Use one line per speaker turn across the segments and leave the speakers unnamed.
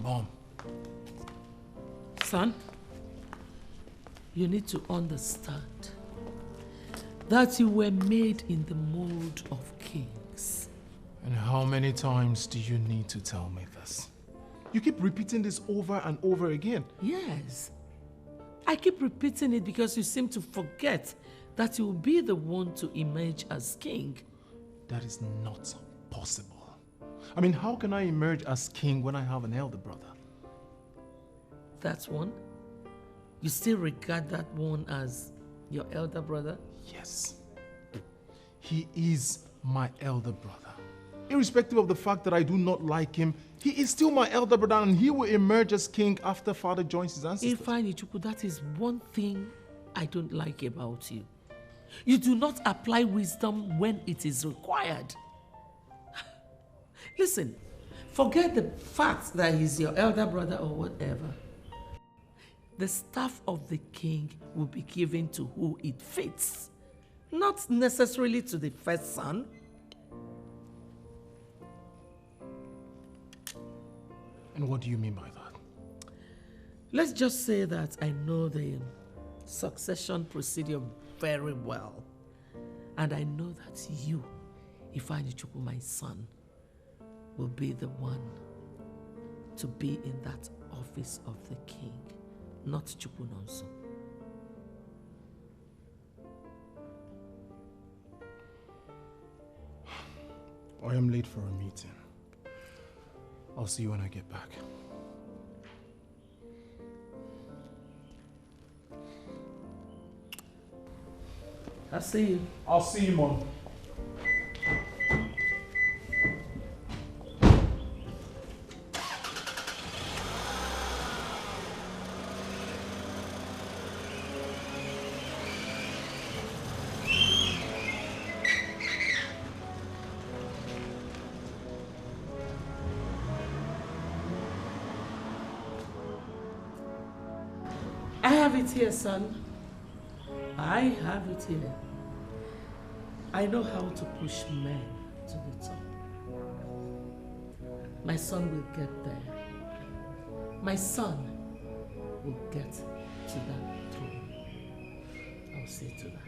Mom.
Son, you need to understand that you were made in the mold of kings.
And how many times do you need to tell me this? You keep repeating this over and over again.
Yes. I keep repeating it because you seem to forget that you will be the one to emerge as king.
That is not possible. I mean, how can I emerge as king when I have an elder brother?
That's one? You still regard that one as your elder brother?
Yes. He is my elder brother. Irrespective of the fact that I do not like him, he is still my elder brother and he will emerge as king after father joins his ancestors.
Ifeanyichukwu, that is one thing I don't like about you. You do not apply wisdom when it is required. Listen, forget the fact that he's your elder brother or whatever. The staff of the king will be given to who it fits, not necessarily to the first son.
And what do you mean by that?
Let's just say that I know the succession procedure very well. And I know that you, Ifeanyichukwu, my son, will be the one to be in that office of the king, not Chukwunonso.
I am late for a meeting. I'll see you when I get back.
I'll see you.
I'll see you, Mom.
I have it here, son. I have it here. I know how to push men to the top. My son will get there. My son will get to that throne. I'll see to that.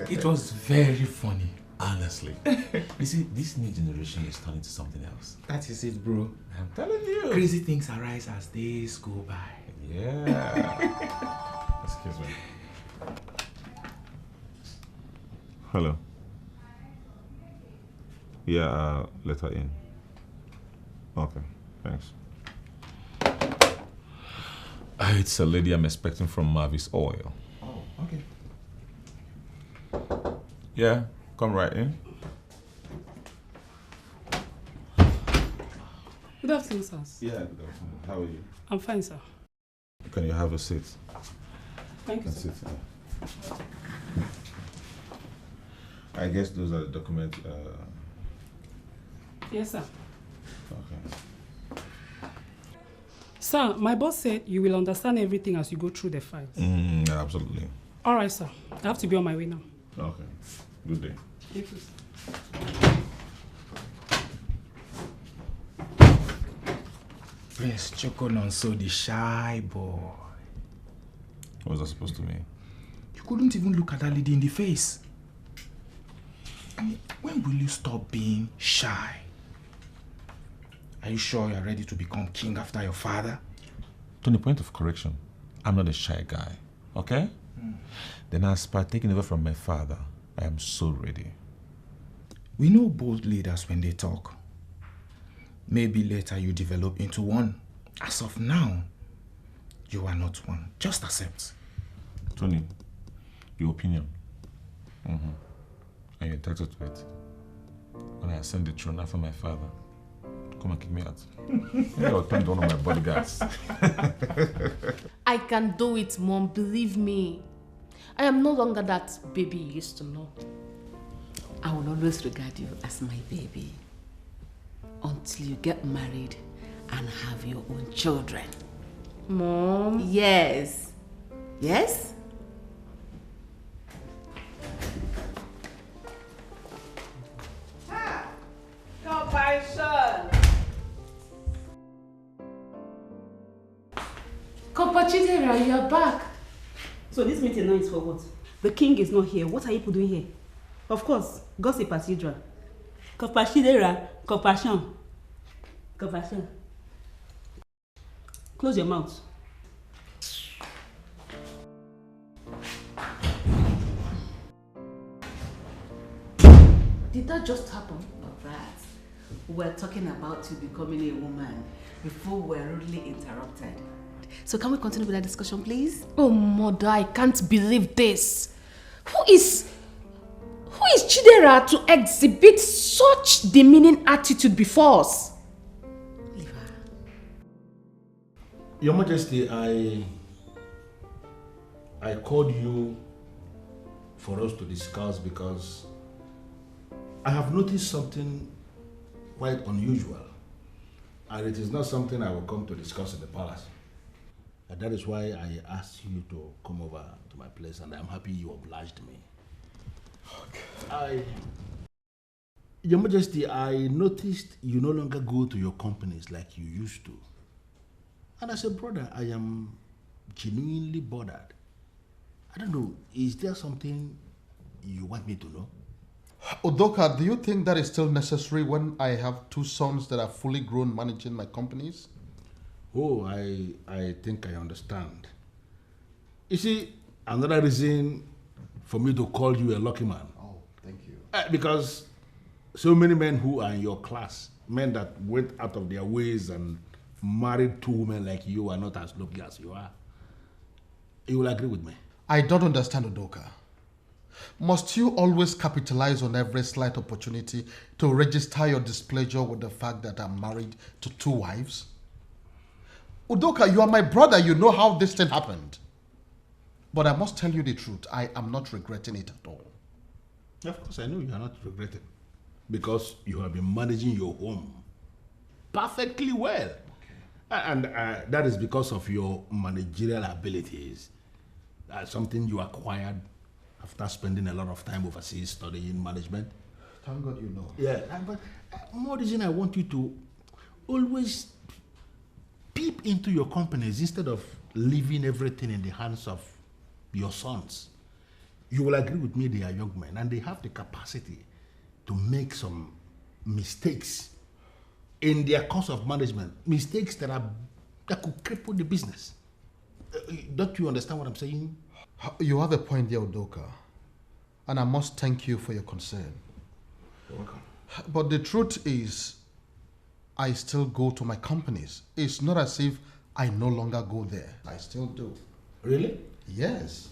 It was very funny, honestly. You see, this new generation is turning to something else.
That is it, bro.
I'm telling you.
Crazy things arise as days go by.
Yeah. Excuse me.
Hello. Yeah, let her in. Okay, thanks.
It's a lady I'm expecting from Mavis Oil.
Oh, okay.
Yeah, come right in.
Good afternoon, sir.
Yeah, good afternoon. How are you?
I'm fine, sir.
Can you have a seat?
Thank you, sir.
Sit. I guess those are the documents.
Yes, sir.
Okay.
Sir, my boss said you will understand everything as you go through the files.
Yeah, absolutely.
All right, sir. I have to be on my way now.
Okay. Good day.
Thank you, sir.
Prince Chukwunonso, the shy boy.
What was that supposed to mean?
You couldn't even look at that lady in the face. I mean, when will you stop being shy? Are you sure you're ready to become king after your father?
To the point of correction, I'm not a shy guy, okay? Then as per taking over from my father, I am so ready.
We know bold leaders when they talk. Maybe later you develop into one. As of now, you are not one. Just accept.
Tony, your opinion. And you're entitled to it. When I ascend the throne after my father, come and kick me out. Maybe I'll turn to one of my bodyguards.
I can do it, Mom. Believe me. I am no longer that baby you used to know. I will always regard you as my baby until you get married and have your own children.
Mom?
Yes. Yes?
Compassion!
Chidra, you're back.
So this meeting now is for what? The king is not here. What are you people doing here? Of course, gossip at Chidra. Compassion. Close your mouth.
Did that just happen? Alright. We're talking about you becoming a woman before we're rudely interrupted. So can we continue with that discussion, please?
Oh, mother, I can't believe this. Who is Chidera to exhibit such demeaning attitude before us?
Leave her.
Your Majesty, I called you for us to discuss because I have noticed something quite unusual, and it is not something I will come to discuss in the palace. And that is why I asked you to come over to my place, and I'm happy you obliged me. Your Majesty, I noticed you no longer go to your companies like you used to. And as a brother, I am genuinely bothered. I don't know, is there something you want me to know?
Udoka, do you think that is still necessary when I have two sons that are fully grown managing my companies?
Oh, I think I understand. You see, another reason for me to call you a lucky man.
Oh, thank you.
Because so many men who are in your class, men that went out of their ways and married two women like you are not as lucky as you are. You will agree with me?
I don't understand, Udoka. Must you always capitalize on every slight opportunity to register your displeasure with the fact that I'm married to two wives? Udoka, you are my brother. You know how this thing happened. But I must tell you the truth. I am not regretting it at all.
Of course, I know you are not regretting. Because you have been managing your home perfectly well. Okay. And that is because of your managerial abilities. Something you acquired after spending a lot of time overseas studying management.
Thank God you know.
Yeah, but more reason I want you to always peep into your companies instead of leaving everything in the hands of your sons. You will agree with me, they are young men and they have the capacity to make some mistakes in their course of management. Mistakes that could cripple the business. Don't you understand what I'm saying?
You have a point there, Udoka. And I must thank you for your concern.
You're welcome.
But the truth is, I still go to my companies. It's not as if I no longer go there. I still do.
Really?
Yes.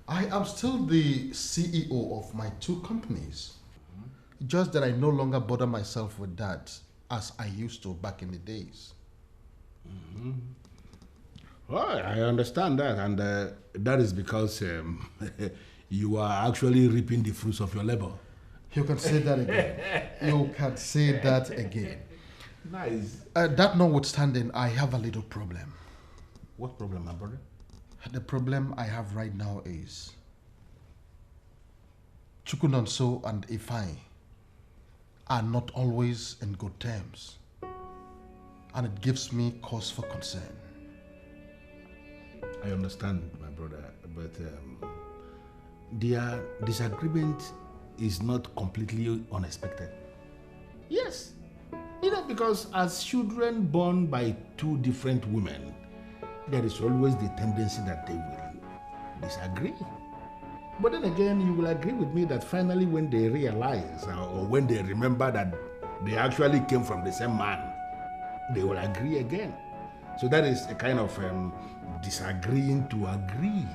I am still the CEO of my two companies. Mm-hmm. Just that I no longer bother myself with that as I used to back in the days.
Mm-hmm. Well, I understand that, and that is because you are actually reaping the fruits of your labor.
You can say that again. You can say that again.
Nice.
That notwithstanding, I have a little problem.
What problem, my brother?
The problem I have right now is Chukunonso and Ifai are not always in good terms, and it gives me cause for concern.
I understand, my brother, but their disagreement is not completely unexpected. Yes, because as children born by two different women, there is always the tendency that they will disagree. But then again, you will agree with me that finally when they realize or when they remember that they actually came from the same man, they will agree again. So that is a kind of disagreeing to agree.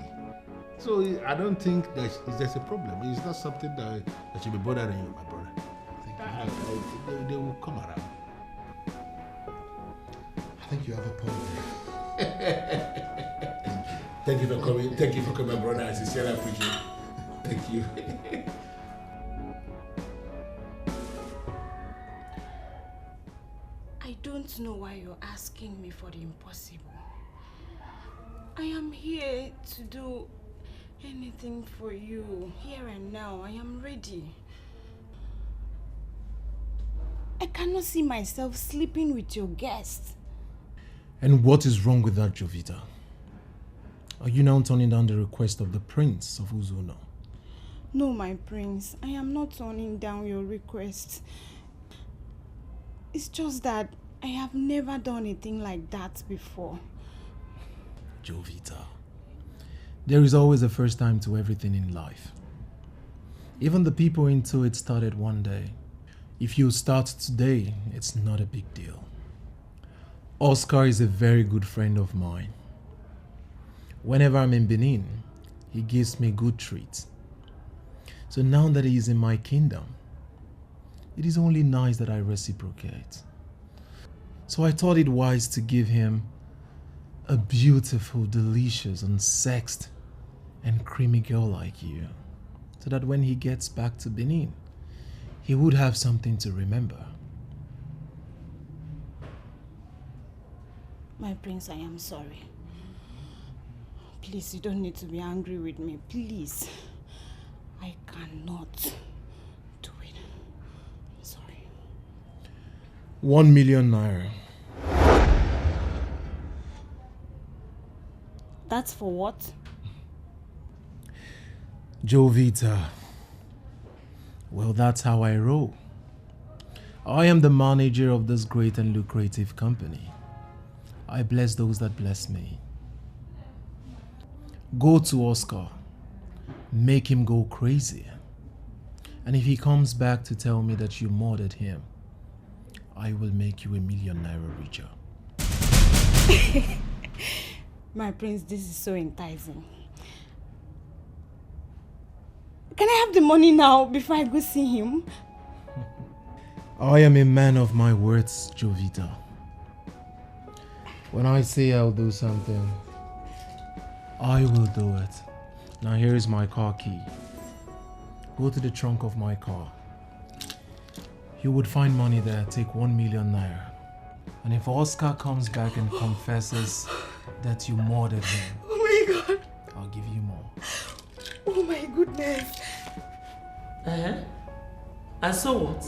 So I don't think there's a problem. It's not something that should be bothering you, my brother. They will come around.
I think you have a point there.
Thank you for coming. Thank you for coming, brother. I sincerely appreciate it. Thank you.
don't know why you're asking me for the impossible. I am here to do anything for you, here and now. I am ready. I cannot see myself sleeping with your guests.
And what is wrong with that, Jovita? Are you now turning down the request of the Prince of Uzono?
No, my prince, I am not turning down your request. It's just that I have never done a thing like that before.
Jovita, there is always a first time to everything in life. Even the people into it started one day. If you start today, it's not a big deal. Oscar is a very good friend of mine. Whenever I'm in Benin, he gives me good treats. So now that he is in my kingdom, it is only nice that I reciprocate. So I thought it wise to give him a beautiful, delicious, unsexed, and creamy girl like you, so that when he gets back to Benin, he would have something to remember.
My prince, I am sorry. Please, you don't need to be angry with me. Please. I cannot do it. I'm sorry.
1 million naira.
That's for what?
Jovita. Well, that's how I roll. I am the manager of this great and lucrative company. I bless those that bless me. Go to Oscar. Make him go crazy. And if he comes back to tell me that you murdered him, I will make you 1 million naira richer.
My prince, this is so enticing. Can I have the money now before I go see him?
I am a man of my words, Jovita. When I say I'll do something, I will do it. Now here is my car key. Go to the trunk of my car. You would find money there. Take 1 million naira. And if Oscar comes back and confesses that you murdered him,
Oh my God.
I'll give you more.
Oh my goodness.
And so what?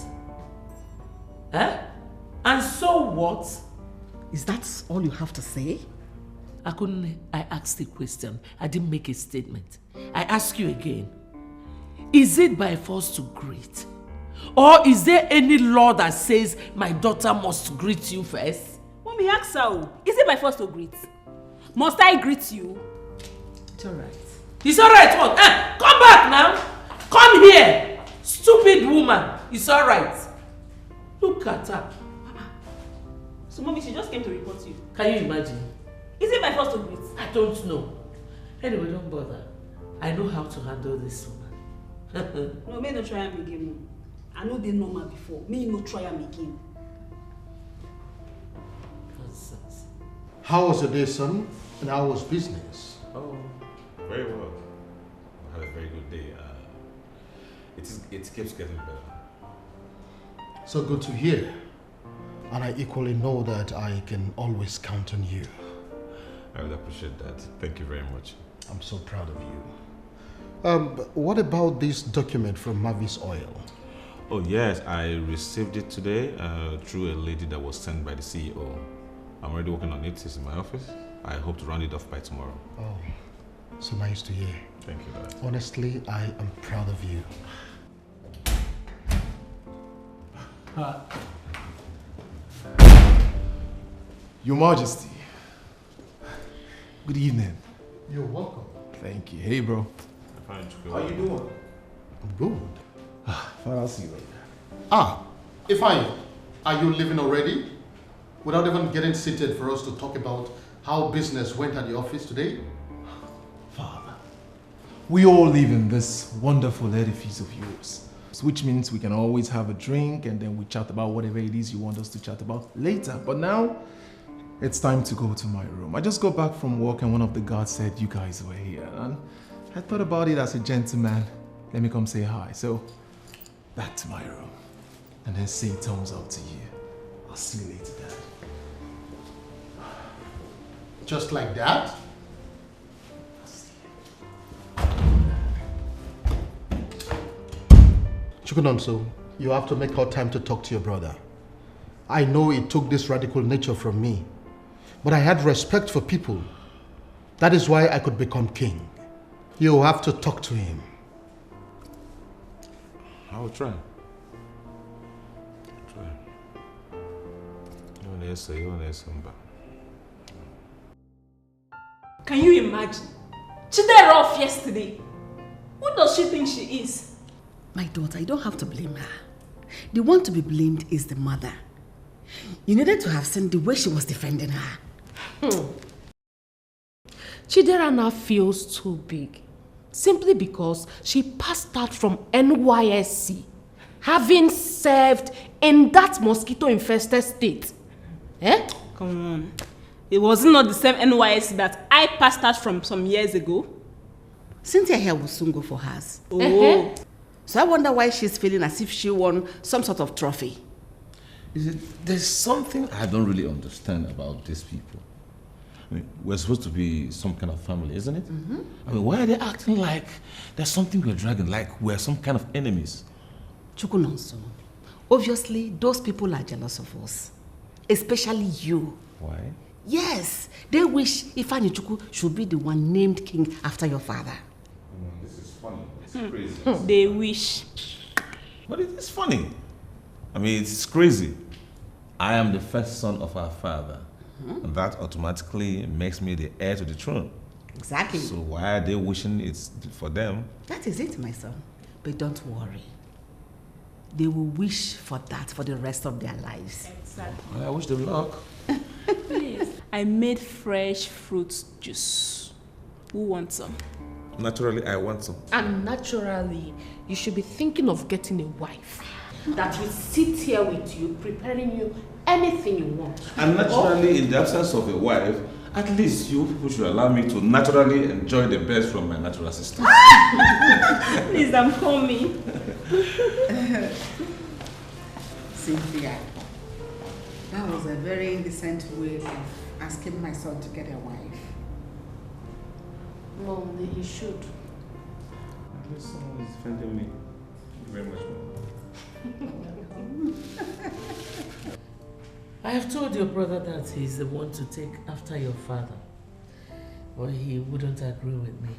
And so what? Is that all you have to say? I asked a question. I didn't make a statement. I ask you again. Is it by force to greet? Or is there any law that says my daughter must greet you first?
Mommy, ask her. Is it by force to greet? Must I greet you?
It's alright. It's alright what? Come back now! Come here! Stupid woman! It's alright. Look at her.
So mommy, she just came to report you.
Can you imagine?
Is it by force to greet?
I don't know. Anyway, don't bother. I know how to handle this woman.
No, may no try am again. I know they normal before. May no try am again.
Nonsense.
How was your day, son? And how was business?
Oh, very well. I had a very good day. It keeps getting better.
So good to hear. And I equally know that I can always count on you.
I would appreciate that. Thank you very much.
I'm so proud of you. What about this document from Mavis Oil?
Oh yes, I received it today through a lady that was sent by the CEO. I'm already working on it. It's in my office. I hope to round it off by tomorrow.
Oh, so nice to hear.
Thank you, Dad.
Honestly, I am proud of you.
Your Majesty. Good evening.
You're welcome.
Thank you. Hey, bro.
Fine,
How you doing?
I'm good.
Fine, I'll see you later.
Ifeanyi, are you leaving already? Without even getting seated for us to talk about how business went at the office today?
Father, we all live in this wonderful edifice of yours, which means we can always have a drink and then we chat about whatever it is you want us to chat about later. But now, it's time to go to my room. I just got back from work and one of the guards said you guys were here. And I thought about it as a gentleman. Let me come say hi. So, back to my room. And then say thumbs up to you. I'll see you later, Dad.
Just like that? Chukunonso, you have to make out time to talk to your brother. I know it took this radical nature from me, but I had respect for people. That is why I could become king. You have to talk to him.
I will try.
Can you imagine? Chidra off yesterday. Who does she think she is?
My daughter, you don't have to blame her. The one to be blamed is the mother. You needed to have seen the way she was defending her.
Chidera now feels too big simply because she passed out from NYSC, having served in that mosquito-infested state. Eh?
Come on. It wasn't not the same NYSC that I passed out from some years ago.
Cynthia here will soon go for hers.
Oh.
So I wonder why she's feeling as if she won some sort of trophy.
There's something I don't really understand about these people. I mean, we're supposed to be some kind of family, isn't it?
Mm-hmm.
I mean, why are they acting like there's something we're dragging, like we're some kind of enemies?
Chukunonso, obviously those people are jealous of us. Especially you.
Why?
Yes, they wish Ifeanyi Chukwu should be the one named king after your father.
This is funny. It's crazy.
They wish.
But it is funny. I mean, it's crazy. I am the first son of our father. And that automatically makes me the heir to the throne.
Exactly.
So why are they wishing it's for them?
That is it, my son. But don't worry. They will wish for that for the rest of their lives.
Exactly.
I wish them luck.
Please. I made fresh fruit juice. Who wants some?
Naturally, I want some.
And naturally, you should be thinking of getting a wife that will sit here with you, preparing you anything you want.
And naturally, in the absence of a wife, at least you people should allow me to naturally enjoy the best from my natural sisters.
Please, I'm coming.
Cynthia, that was a very indecent way of asking my son to get a wife.
No, he should.
At least someone is defending me. Thank you very much, Mom.
I have told your brother that he's the one to take after your father, but he wouldn't agree with me.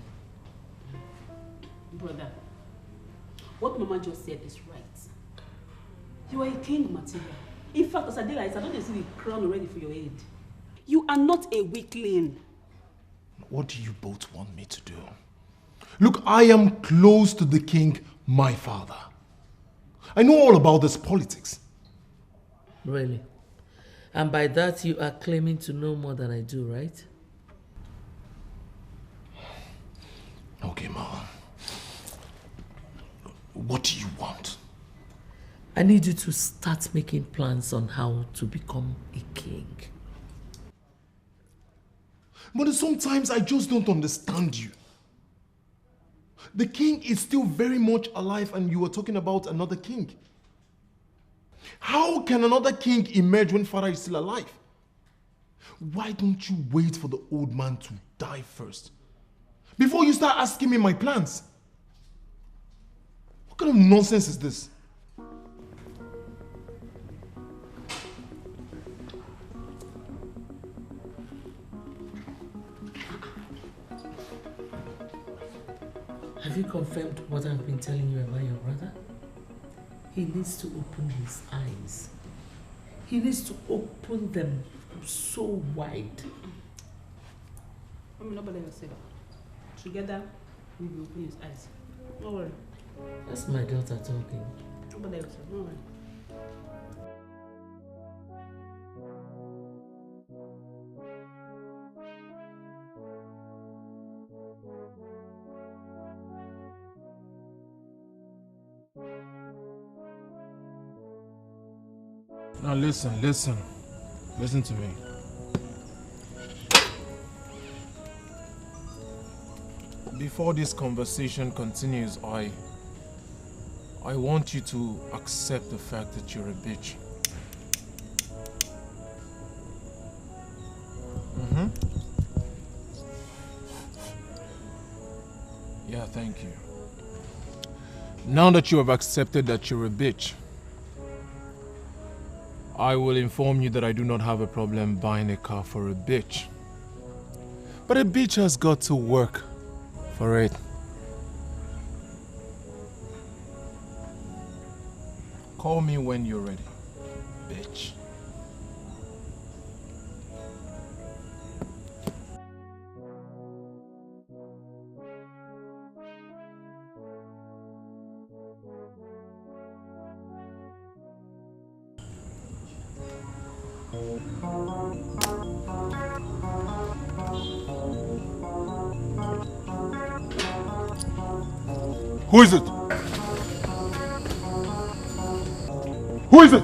Brother, what Mama just said is right. You are a king material. In fact, as I did, I don't see the crown already for your head. You are not a weakling.
What do you both want me to do? Look, I am close to the king, my father. I know all about this politics.
Really? And by that you are claiming to know more than I do, right?
Okay, Mom. What do you want?
I need you to start making plans on how to become a king.
But sometimes I just don't understand you. The king is still very much alive and you are talking about another king. How can another king emerge when father is still alive? Why don't you wait for the old man to die first before you start asking me my plans? What kind of nonsense is this?
Have you confirmed what I've been telling you about your brother? He needs to open his eyes. He needs to open them so wide.
Nobody will say. Together, we will open his eyes. Don't worry.
That's my daughter talking.
Nobody will say. Don't worry.
Now listen to me. Before this conversation continues, I want you to accept the fact that you're a bitch. thank you. Now that you have accepted that you're a bitch, I will inform you that I do not have a problem buying a car for a bitch. But a bitch has got to work for it. Call me when you're ready, bitch. Who is it? Who is it?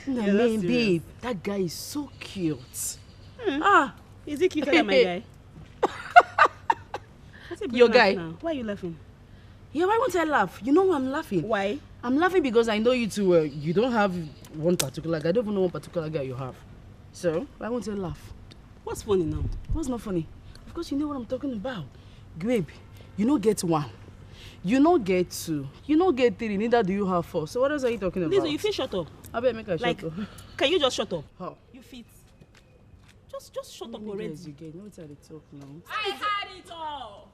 No,
Yeah,
man,
that's
babe, that guy is so cute.
Is he cuter than my guy?
Your guy?
Now? Why are you laughing?
Yeah, why won't I laugh? You know why I'm laughing?
Why?
I'm laughing because I know you too well. You don't have one particular guy. I don't even know one particular guy you have. So, why won't I laugh?
What's funny now?
What's not funny? Of course, you know what I'm talking about. Babe, you don't get one. You don't get two. You don't get three. Neither do you have four. So, what else are you talking about?
Listen, you feel shut up.
I better make a
Like,
shut up.
can you just shut up?
How?
You fit. Just shut up already.
You get no time to talk now.
I had it all.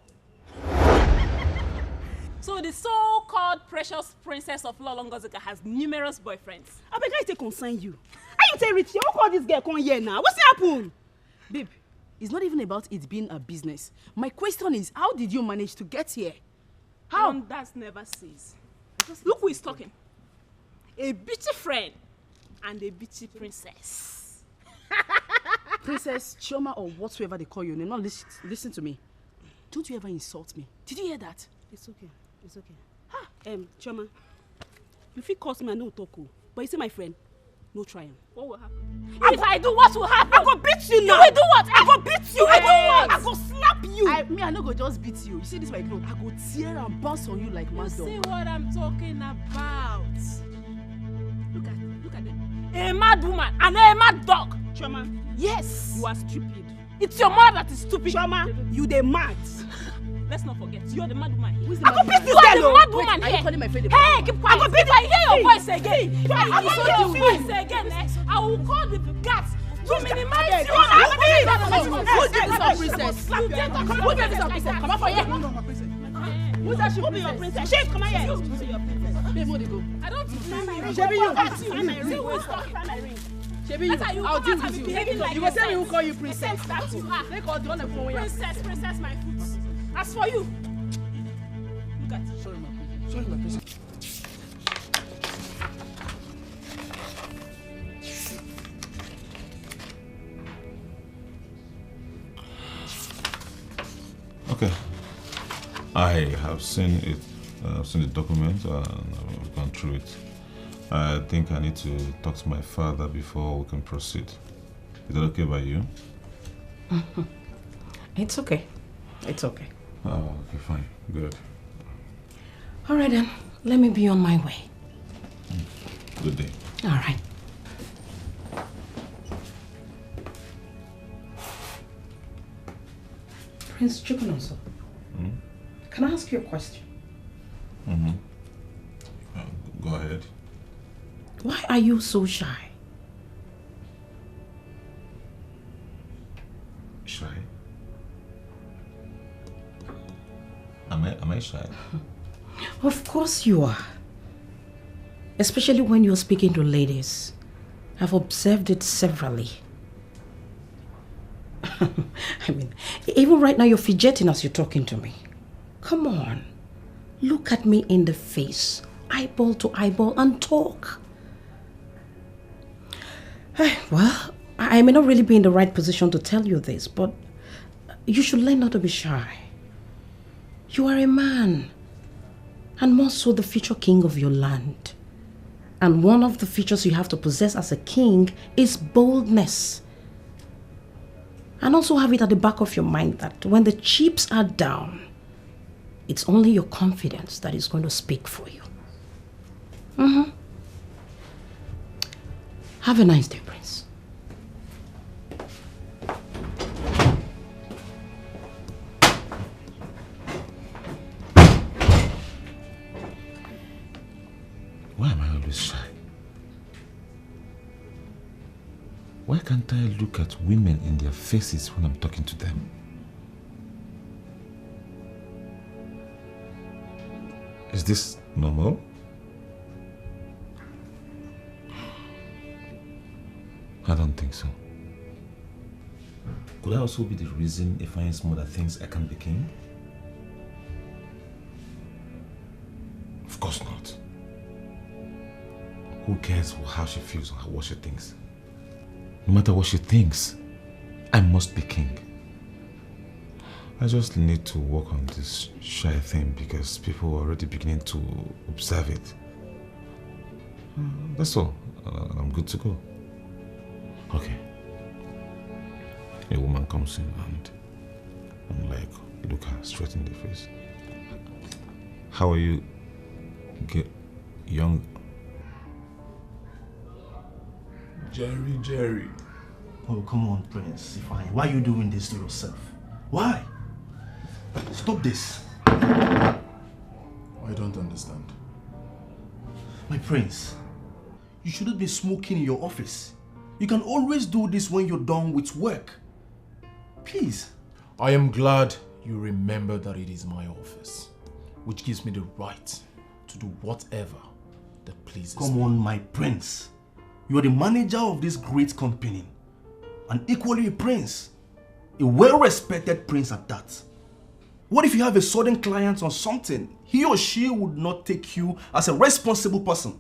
So the so-called precious princess of Lolongozika has numerous boyfriends.
I beg I take concern you. How you tell Richie? How call this girl come here now? What's happened?
Babe, it's not even about it being a business. My question is, how did you manage to get here? How?
That never cease. Look who is talking. A bitchy friend and a bitchy princess.
Princess, Chioma, or whatsoever they call you. Now listen to me. Don't you ever insult me. Did you hear that?
It's okay. It's okay. Choma, you feel curse me and no talk, but you see my friend, no trying.
What will happen? If I do, what will happen?
I go beat you now.
You will do what? I go beat you. I do what?
I go slap you.
I no go just beat you. You see this my clothes? I go tear and bounce on you like mad dog.
See what I'm talking about? Look at them. A mad woman and a mad dog.
Choma,
yes.
You are stupid. It's your mother that is stupid.
Choma, you the mad.
Let's not forget, you're the mad woman here.
Who's the mad woman?
You are the mad woman
here. Are you calling my friend a
mad woman? Hey, keep quiet. If I hear your voice again, I will hear your voice again, I will call the guards to minimize you.
Who's this princess? Who's this princess? Come on for here. Who's that?
Who be your princess? Shame, come here.
Babe, where they go?
I don't find my ring.
Shebi you.
Find my ring. Who is talking? Find my ring.
Shebi you. I'll deal with you. You will tell me who call you princess.
That you are.
They call the one that phone here.
Princess, my foot. As for you, look at it.
Sorry, my princess.
Okay. I have seen it. I've seen the document and I've gone through it. I think I need to talk to my father before we can proceed. Is that okay by you?
It's okay. It's okay.
Oh, okay, fine. Good.
All right then. Let me be on my way.
Good day.
All right. Prince Chukwunoso, can I ask you a question?
Go ahead.
Why are you so shy?
Shy? Am I shy?
Of course you are. Especially when you're speaking to ladies. I've observed it severally. I mean, even right now you're fidgeting as you're talking to me. Come on. Look at me in the face, eyeball to eyeball, and talk.
Well, I may not really be in the right position to tell you this, but you should learn not to be shy. You are a man, and more so the future king of your land. And one of the features you have to possess as a king is boldness. And also have it at the back of your mind that when the chips are down, it's only your confidence that is going to speak for you. Have a nice day, Prince.
Why am I always shy? Why can't I look at women in their faces when I'm talking to them? Is this normal? I don't think so. Could I also be the reason Ifeanyi Smoda thinks I can't be king? Of course not. Who cares how she feels or what she thinks? No matter what she thinks, I must be king. I just need to work on this shy thing because people are already beginning to observe it. That's all. I'm good to go. Okay. A woman comes in and I'm like, look her straight in the face. How are you, young?
Jerry. Oh, come on, Prince. Why are you doing this to yourself? Why? Stop this.
I don't understand.
My prince, you shouldn't be smoking in your office. You can always do this when you're done with work. Please.
I am glad you remember that it is my office, which gives me the right to do whatever that pleases me.
Come on, my prince. You are the manager of this great company, and equally a prince. A well-respected prince at that. What if you have a sudden client on something? He or she would not take you as a responsible person.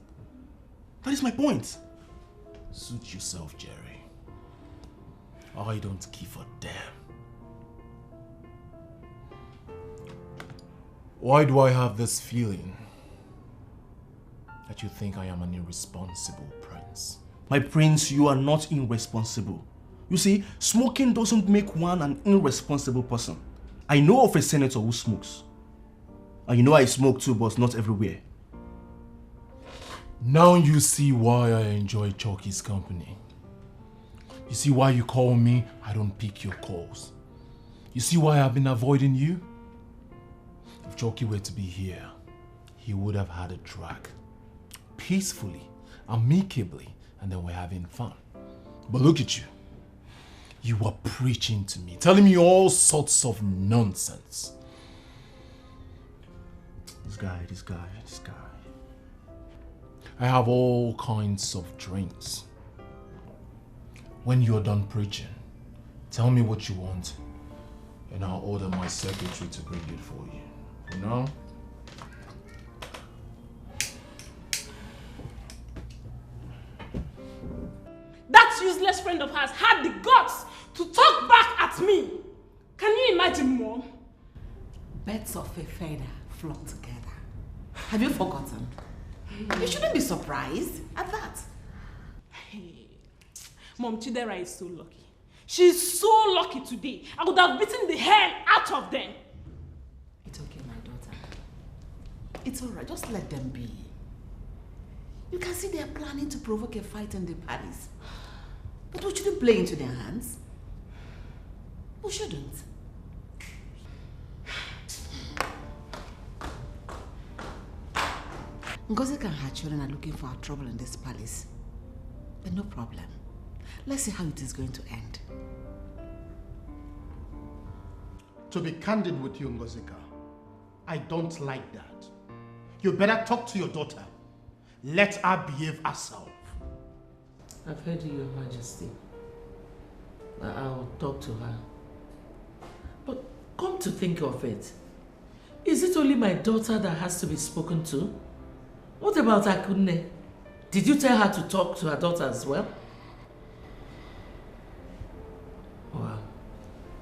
That is my point.
Suit yourself, Jerry. I don't give a damn. Why do I have this feeling that you think I am an irresponsible prince?
My prince, you are not irresponsible. You see, smoking doesn't make one an irresponsible person. I know of a senator who smokes. And you know I smoke too, but not everywhere.
Now you see why I enjoy Chalky's company. You see why you call me, I don't pick your calls. You see why I've been avoiding you? If Chalky were to be here, he would have had a drag. Peacefully, amicably, and then we're having fun. But look at you. You are preaching to me, telling me all sorts of nonsense.
This guy.
I have all kinds of drinks. When you're done preaching, tell me what you want, and I'll order my secretary to bring it for you. You know?
That useless friend of hers had the guts to talk back at me. Can you imagine, Mom?
Birds of a feather flock together. Have you forgotten? You shouldn't be surprised at that.
Hey, Mom, Chidra is so lucky. She's so lucky today. I would have beaten the hell out of them.
It's okay, my daughter. It's alright, just let them be. You can see they're planning to provoke a fight in the palace. But we shouldn't play into their hands. We shouldn't. Ngozi and her children are looking for our trouble in this palace. But no problem. Let's see how it is going to end.
To be candid with you, Ngozika, I don't like that. You better talk to your daughter. Let her behave herself.
I've heard you, Your Majesty. I'll talk to her. But come to think of it, is it only my daughter that has to be spoken to? What about Akunne? Did you tell her to talk to her daughter as well?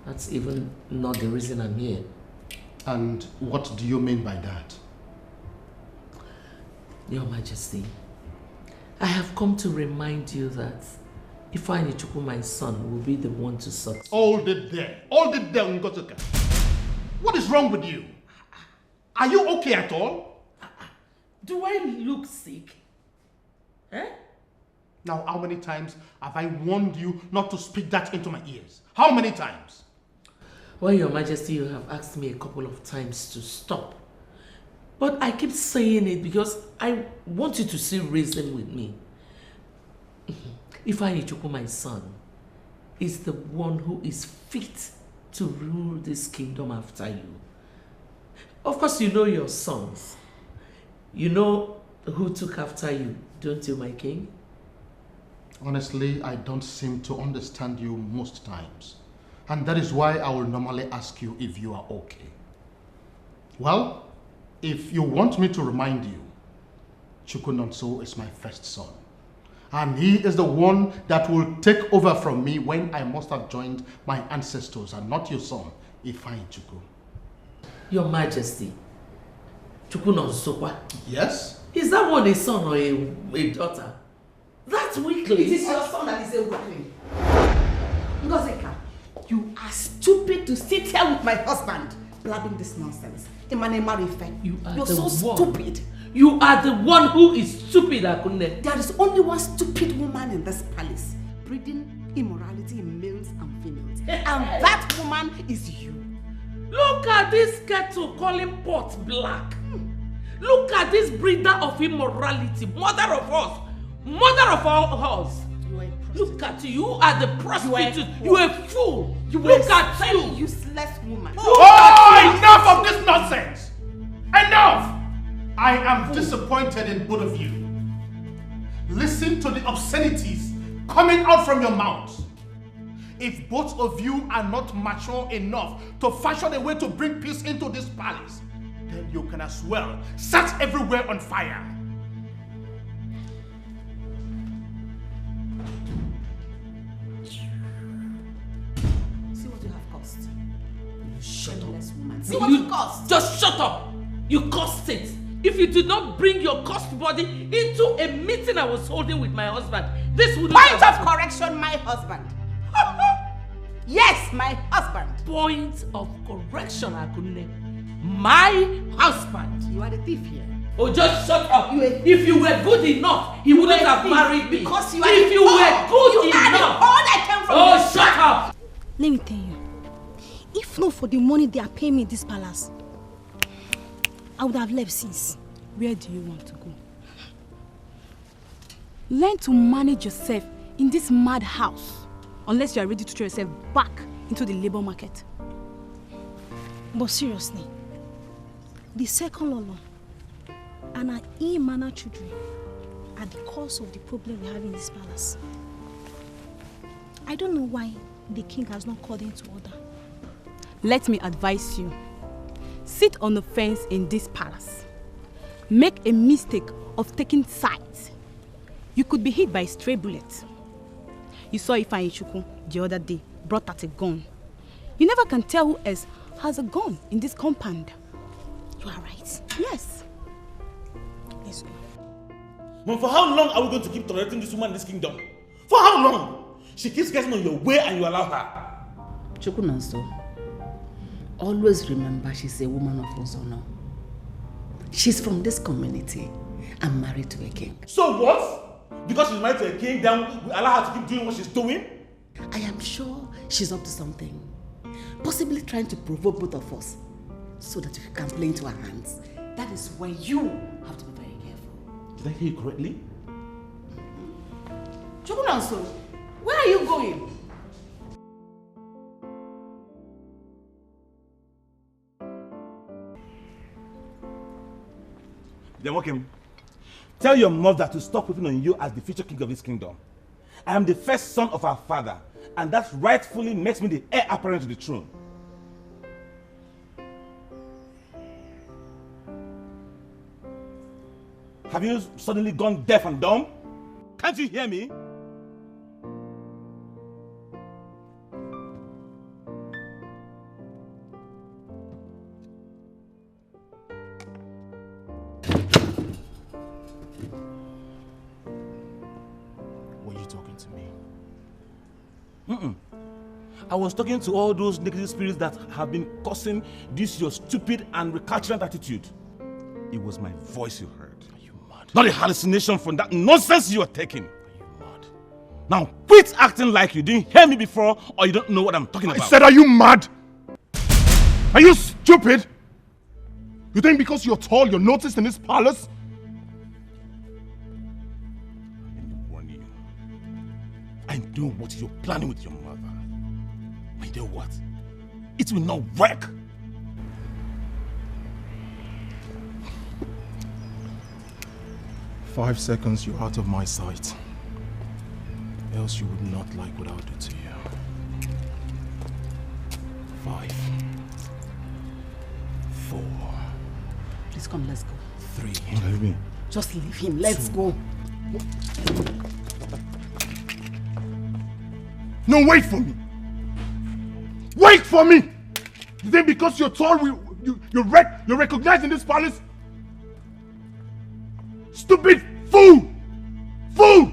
That's even not the reason I'm here.
And what do you mean by that?
Your Majesty, I have come to remind you that Ifeanyi Chukwu, my son, will be the one to succeed.
Hold it there, Ngozuka. What is wrong with you? Are you okay at all?
Do I look sick? Eh?
Now, how many times have I warned you not to speak that into my ears? How many times?
Well, Your Majesty, you have asked me a couple of times to stop. But I keep saying it because I want you to see reason with me. Ifeanyi Chukwu, my son, is the one who is fit to rule this kingdom after you. Of course, you know your sons. You know who took after you, don't you, my king?
Honestly, I don't seem to understand you most times. And that is why I will normally ask you if you are okay. Well, if you want me to remind you, Chukwu Nonso is my first son. And he is the one that will take over from me when I must have joined my ancestors and not your son, Ifeanyi Chukwu.
Your Majesty, Chukwu Nonso.
Yes?
Is that one a son or a daughter? That's weakly.
It is your son that is a weakling. Ngozika, you are stupid to sit here with my husband blabbing this nonsense. You're so stupid.
You are the one who is stupid, Akunne.
There is only one stupid woman in this palace, breeding immorality in males and females. And that woman is you.
Look at this kettle calling pot black. Look at this breeder of immorality, mother of us, mother of all us. Look at you, you are the prostitute. You are a fool. Look at you.
Useless woman.
Oh, enough of this nonsense! Enough! I am disappointed in both of you. Listen to the obscenities coming out from your mouths. If both of you are not mature enough to fashion a way to bring peace into this palace, then you can as well set everywhere on fire.
See what you have cost.
Shut up.
Woman. See what you cost.
Just shut up. You cost it. If you did not bring your cursed body into a meeting I was holding with my husband, this would
Point of correction, my husband. Yes, my husband.
Point of correction, Akunne. My husband.
You are the thief here.
Oh, just shut up. If you were good enough, he wouldn't have married me.
Because you are
if you were good enough.
I came from.
Oh, shut up.
Let me tell you. If not for the money they are paying me in this palace, I would have left since.
Where do you want to go? Learn to manage yourself in this mad house, unless you are ready to throw yourself back into the labor market.
But seriously, the second Lolo and our e-manner children are the cause of the problem we have in this palace. I don't know why the king has not called them to order.
Let me advise you. Sit on the fence in this palace. Make a mistake of taking sides. You could be hit by a stray bullet. You saw Ifeanyi Chukwu the other day brought out a gun. You never can tell who else has a gun in this compound.
You are right.
Yes.
Let's go.
Mom, for how long are we going to keep tolerating this woman in this kingdom? For how long? She keeps getting on your way and you allow her.
Chukwu Nonso, always remember she's a woman of honor. She's from this community and married to a king.
So what? Because she's married to a king, then we allow her to keep doing what she's doing?
I am sure she's up to something. Possibly trying to provoke both of us so that we can play into her hands. That is where you have to be very careful.
Did I hear you correctly?
Chukwu Nonso, where are you going?
Then walk him. Tell your mother to stop putting on you as the future king of this kingdom. I am the first son of our father, and that rightfully makes me the heir apparent to the throne. Have you suddenly gone deaf and dumb? Can't you hear me? I was talking to all those negative spirits that have been causing this your stupid and recalcitrant attitude. It was my voice you heard. Are you mad? Not a hallucination from that nonsense you are taking. Are you mad? Now quit acting like you didn't hear me before or you don't know what I'm talking about.
I said, are you mad? Are you stupid? You think because you're tall, you're noticed in this palace?
I know what you're planning with your mother. But you know what? It will not work.
"5 seconds, you're out of my sight. Else you would not like what I'll do to you. 5, 4.
Please come, let's go.
3.
Leave me.
Just leave him, let's go.
No, wait for me! Wait for me! You think because you're tall, you're recognized in this palace? Stupid fool! Fool!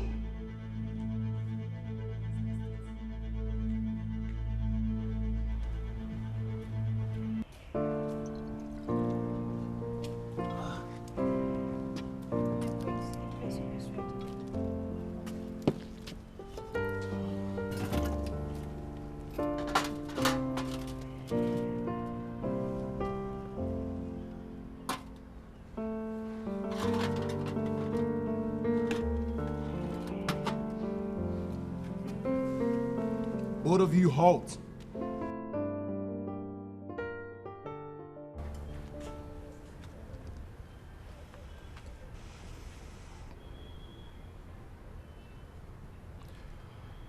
Both of you halt.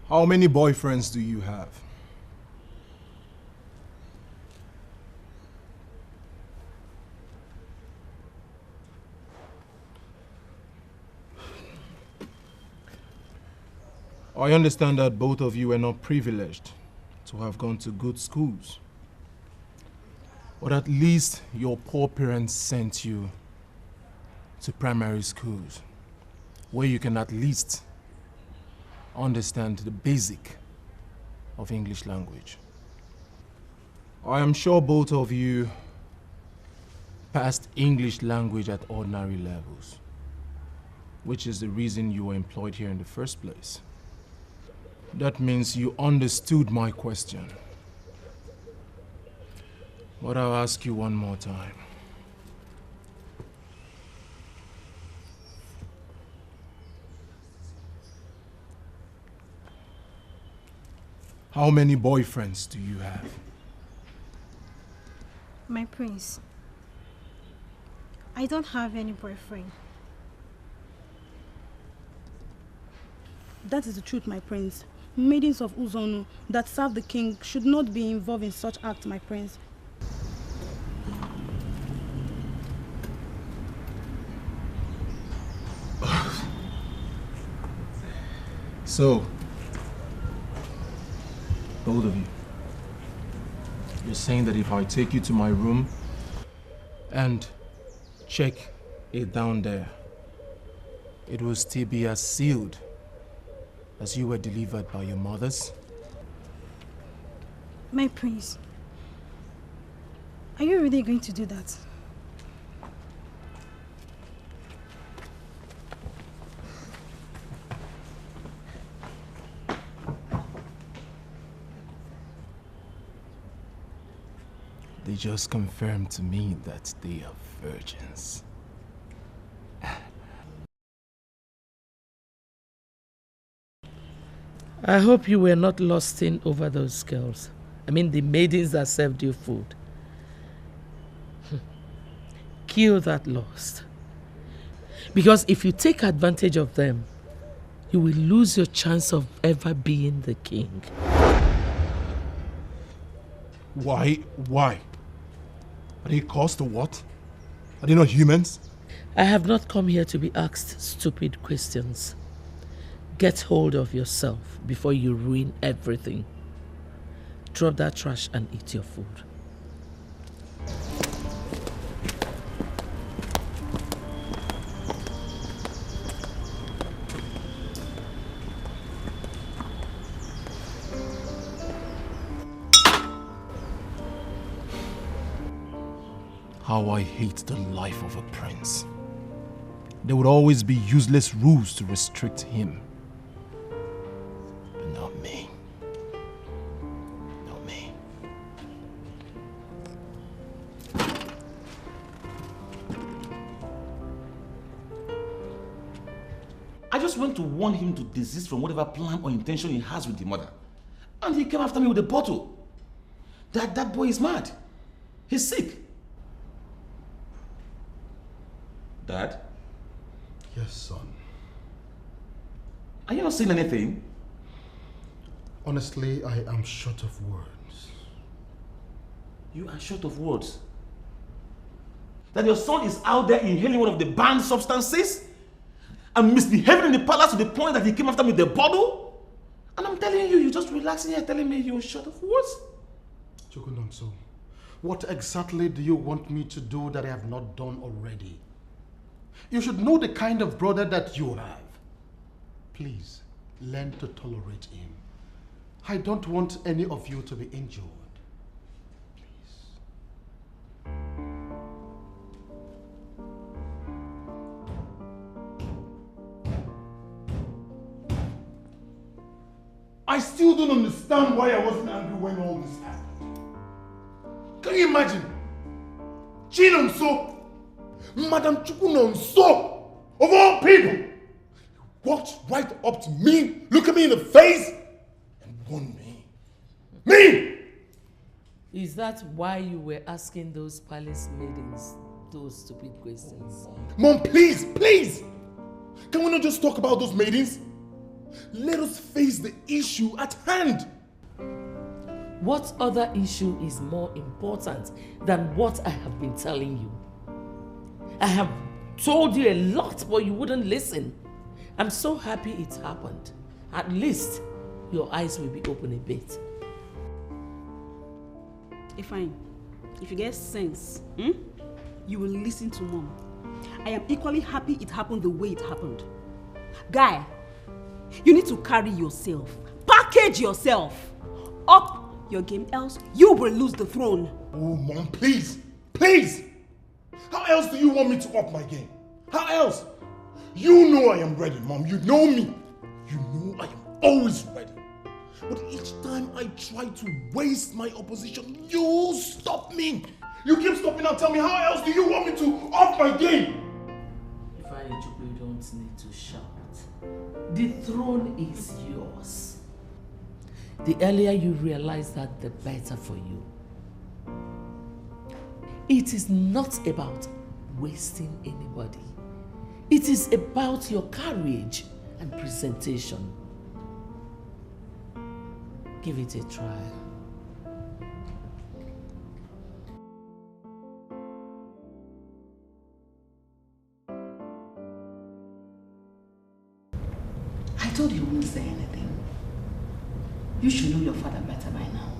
How many boyfriends do you have? I understand that both of you are not privileged to have gone to good schools. But at least your poor parents sent you to primary schools where you can at least understand the basic of English language. I am sure both of you passed English language at ordinary levels, which is the reason you were employed here in the first place. That means you understood my question. But I'll ask you one more time. How many boyfriends do you have?
My prince, I don't have any boyfriend.
That is the truth, my prince. Maidens of Uzonu that serve the king should not be involved in such acts, my prince.
So, both of you, you're saying that if I take you to my room and check it down there, it will still be as sealed as you were delivered by your mothers?
My prince, are you really going to do that?
They just confirmed to me that they are virgins.
I hope you were not lusting over those girls. I mean the maidens that served you food. Kill that lust. Because if you take advantage of them, you will lose your chance of ever being the king.
Why? Why? Are they cost or what? Are they not humans?
I have not come here to be asked stupid questions. Get hold of yourself before you ruin everything. Drop that trash and eat your food.
How I hate the life of a prince. There would always be useless rules to restrict him. But not me. Not me.
I just went to warn him to desist from whatever plan or intention he has with the mother. And he came after me with a bottle. That boy is mad. He's sick. Dad?
Yes, son.
Are you not saying anything?
Honestly, I am short of words.
You are short of words? That your son is out there inhaling one of the banned substances? And misbehaving in the palace to the point that he came after me with the bottle? And I'm telling you, you're just relaxing here telling me you're short of words?
Chukunonso, what exactly do you want me to do that I have not done already? You should know the kind of brother that you have. Please, learn to tolerate him. I don't want any of you to be injured.
I still don't understand why I wasn't angry when all this happened. Can you imagine? Chinonso, Madam Chukunonso, of all people, walked right up to me, looked at me in the face, and warned me. Me!
Is that why you were asking those palace maidens those stupid questions?
Mom, please, please! Can we not just talk about those maidens? Let us face the issue at hand.
What other issue is more important than what I have been telling you? I have told you a lot, but you wouldn't listen. I'm so happy it happened. At least your eyes will be open a bit.
Fine. If you get sense, you will listen to Mom. I am equally happy it happened the way it happened. Guy, you need to carry yourself, package yourself, up your game, else you will lose the throne.
Oh, Mom, please, please! How else do you want me to up my game? How else? You know I am ready, Mom. You know me. You know I am always ready. But each time I try to waste my opposition, you stop me. You keep stopping and tell me, how else do you want me to up my game?
If I you don't need to shout. The throne is yours. The earlier you realize that, the better for you. It is not about wasting anybody. It is about your courage and presentation. Give it a try.
I told you wouldn't say anything. You should know your father better by now.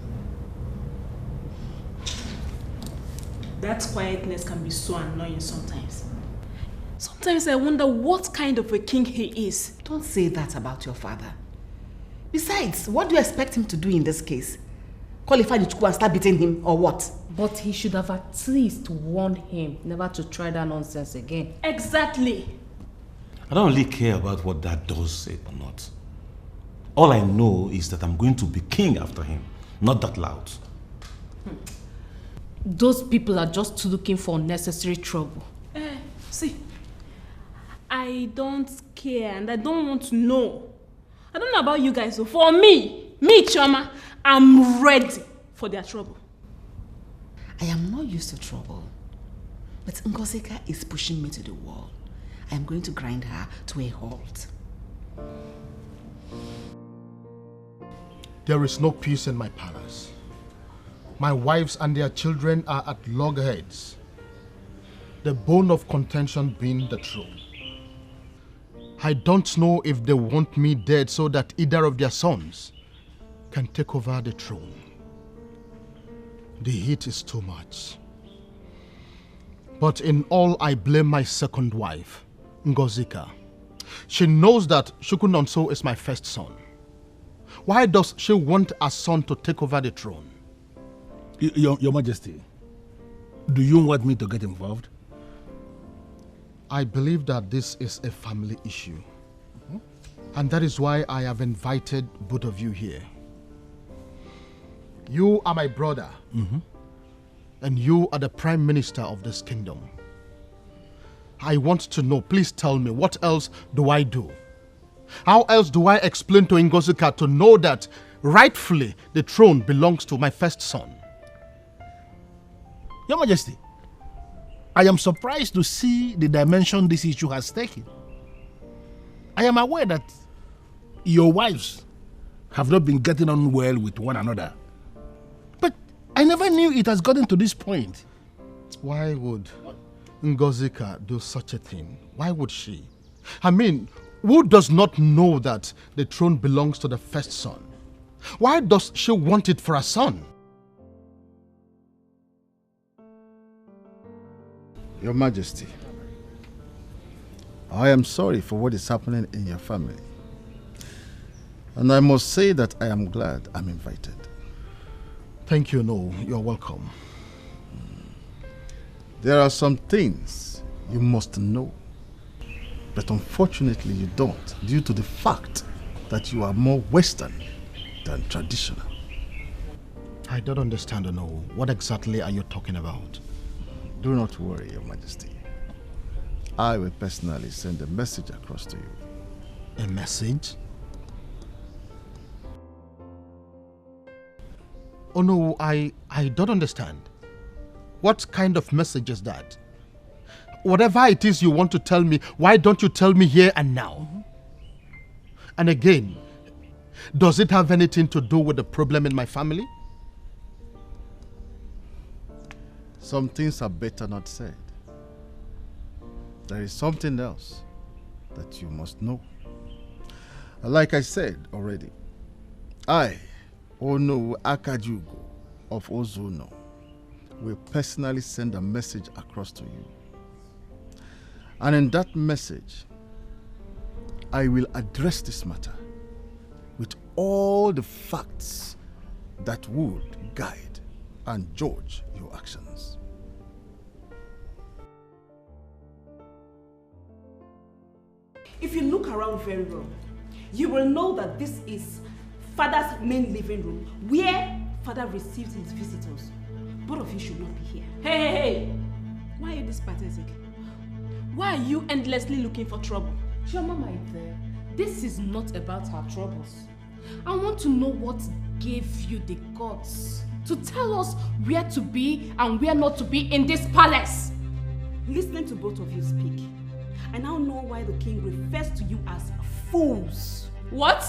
That quietness can be so annoying sometimes. Sometimes I wonder what kind of a king he is.
Don't say that about your father. Besides, what do you expect him to do in this case? Qualify the Chukwu and start beating him, or what?
But he should have at least warned him never to try that nonsense again.
Exactly.
I don't really care about what Dad does say or not. All I know is that I'm going to be king after him, not that loud.
Those people are just looking for unnecessary trouble.
See, I don't care and I don't want to know. I don't know about you guys, so for me, Choma, I'm ready for their trouble.
I am not used to trouble, but Ngozika is pushing me to the wall. I am going to grind her to a halt.
There is no peace in my palace. My wives and their children are at loggerheads. The bone of contention being the throne. I don't know if they want me dead so that either of their sons can take over the throne. The heat is too much. But in all, I blame my second wife, Ngozika. She knows that Chukunonso is my first son. Why does she want a son to take over the throne?
Your Majesty, Do you want me to get involved?
I believe that this is a family issue. And that is why I have invited both of you here. You are my brother. And you are the Prime Minister of this kingdom. I want to know, please tell me, what else do I do? How else do I explain to Ngozuka to know that rightfully the throne belongs to my first son?
Your Majesty, I am surprised to see the dimension this issue has taken. I am aware that your wives have not been getting on well with one another. But I never knew it has gotten to this point.
Why would Ngozuka do such a thing? Why would she? I mean, who does not know that the throne belongs to the first son? Why does she want it for a son?
Your Majesty, I am sorry for what is happening in your family. And I must say that I am glad I'm invited.
Thank you, no, you're welcome.
There are some things you must know, but unfortunately you don't, due to the fact that you are more Western than traditional.
I don't understand, no. What exactly are you talking about?
Do not worry, Your Majesty. I will personally send a message across to you.
A message? Oh no, I don't understand. What kind of message is that? Whatever it is you want to tell me, why don't you tell me here and now? And again, does it have anything to do with the problem in my family?
Some things are better not said. There is something else that you must know. Like I said already, I, Ono Akajugo of Ozono, will personally send a message across to you. And in that message, I will address this matter with all the facts that would guide and judge your actions.
If you look around very well, you will know that this is Father's main living room, where Father receives his visitors. Both of you should not be here.
Hey!
Why are you this pathetic?
Why are you endlessly looking for trouble? Chioma, my dear, this is not about our troubles. I want to know what gave you the guts to tell us where to be and where not to be in this palace.
Listening to both of you speak, I now know why the king refers to you as fools.
What?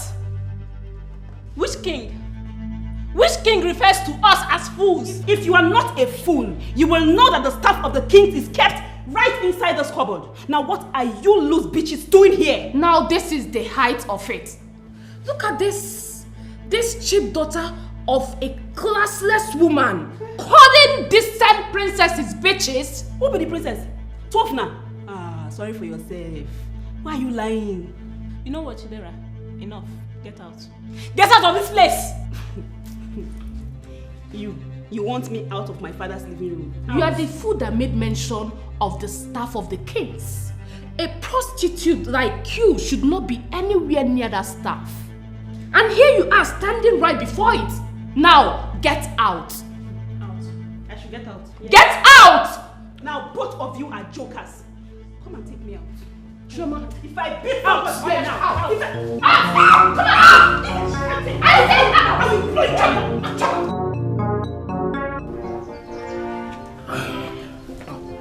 Which king? Which king refers to us as fools?
If you are not a fool, you will know that the staff of the king is kept right inside this cupboard. Now what are you loose bitches doing here?
Now this is the height of it. Look at this cheap daughter of a classless woman calling decent princesses bitches.
Who be the princess? Twofna. Sorry for yourself. Why are you lying?
You know what, Chidra? Enough. Get out.
Get out of this place! You want me out of my father's living room?
You are the fool that made mention of the staff of the kings. A prostitute like you should not be anywhere near that staff. And here you are standing right before it. Now, get out.
Out. I should get out.
Yes. Get out!
Now both of you are jokers. Come and take me out.
Chioma,
if I beat out right now.
Out!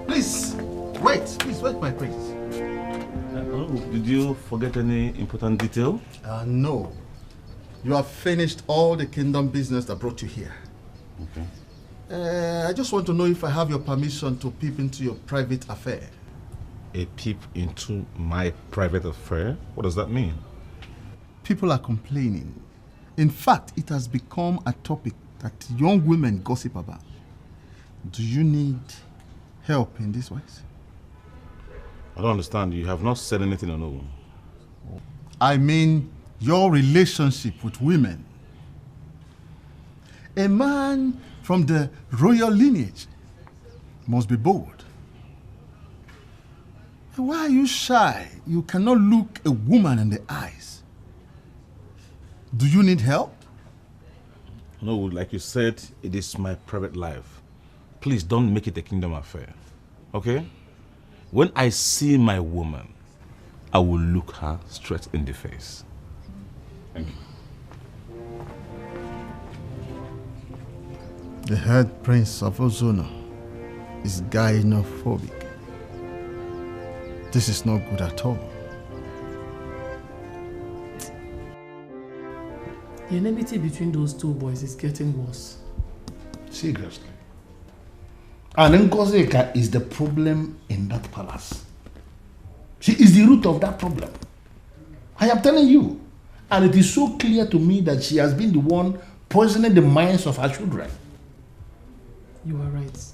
Please, wait, my prince.
Did you forget any important detail?
No. You have finished all the kingdom business that brought you here.
Okay.
I just want to know if I have your permission to peep into your private affair.
A peep into my private affair? What does that mean?
People are complaining. In fact, it has become a topic that young women gossip about. Do you need help in this ways?
I don't understand. You have not said anything on no.
I mean your relationship with women. A man from the royal lineage
You must be bold. And why are you shy? You cannot look a woman in the eyes. Do you need help?
No, like you said, it is my private life. Please don't make it a kingdom affair. Okay? When I see my woman, I will look her straight in the face. Thank you.
The head prince of Ozona is gynophobic. This is not good at all.
The enmity between those two boys is getting worse.
Seriously. And Ngozeka is the problem in that palace. She is the root of that problem. I am telling you. And it is so clear to me that she has been the one poisoning the minds of her children.
You are right.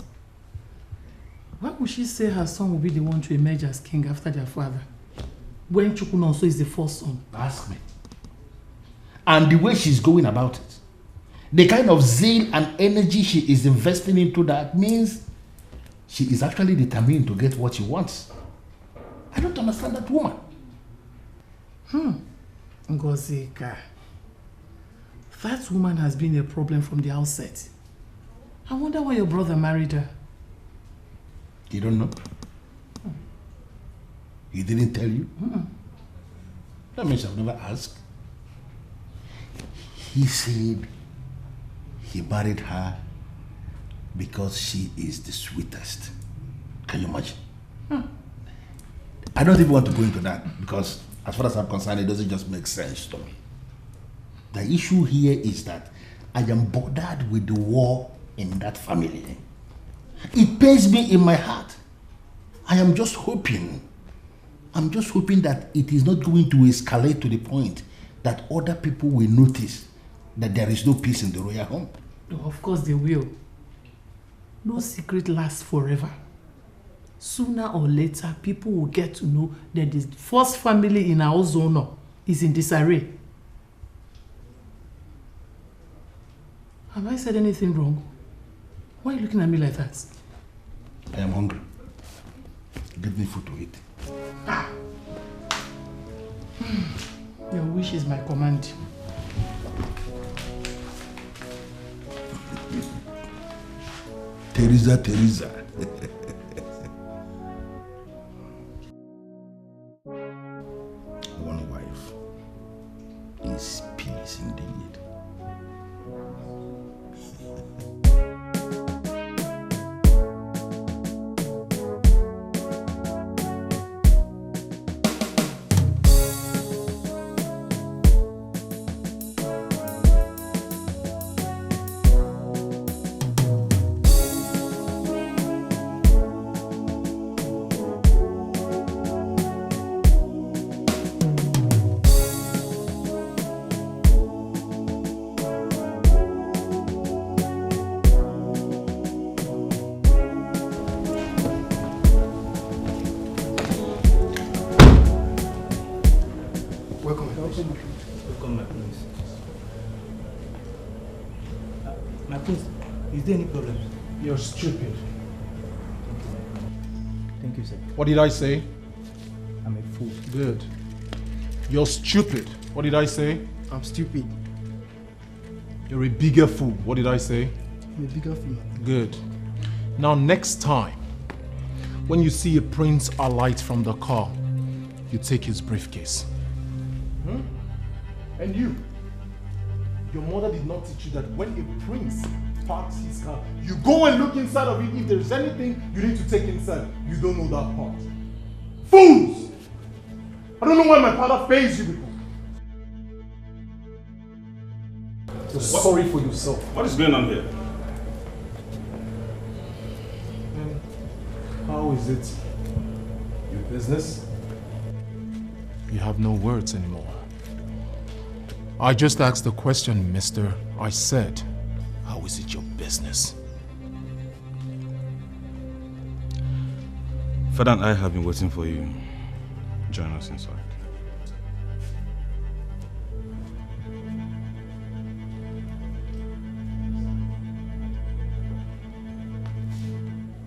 Why would she say her son will be the one to emerge as king after their father, when Chukunonso is the first son?
Ask me. And the way she's going about it, the kind of zeal and energy she is investing into that means she is actually determined to get what she wants. I don't understand that woman.
Ngozika. That woman has been a problem from the outset. I wonder why your brother married her.
You don't know? He didn't tell you? That means I've never asked. He said he married her because she is the sweetest. Can you imagine? I don't even want to go into that because as far as I'm concerned, it doesn't just make sense to me. The issue here is that I am bothered with the war in that family. It pains me in my heart. I'm just hoping that it is not going to escalate to the point that other people will notice that there is no peace in the royal home.
Of course they will. No secret lasts forever. Sooner or later, people will get to know that the first family in our zone is in disarray. Have I said anything wrong? Why are you looking at me like that?
I am hungry. Give me food to eat.
Your wish is my command.
Teresa. One wife is peace indeed.
Welcome, my prince. My prince, is there any problem?
You're stupid.
Thank you, sir.
What did I say?
I'm a fool.
Good. You're stupid. What did I say?
I'm stupid.
You're a bigger fool. What did I say?
I'm a bigger fool.
Good. Now next time, when you see a prince alight from the car, you take his briefcase. And you? Your mother did not teach you that when a prince parks his car, you go and look inside of it. If there's anything you need to take inside, you don't know that part. Fools! I don't know why my father pays you people. You're sorry for yourself.
What is going on here?
How is it? Your business? You have no words anymore. I just asked the question, mister. I said, how is it your business?
Father and I have been waiting for you. Join us inside.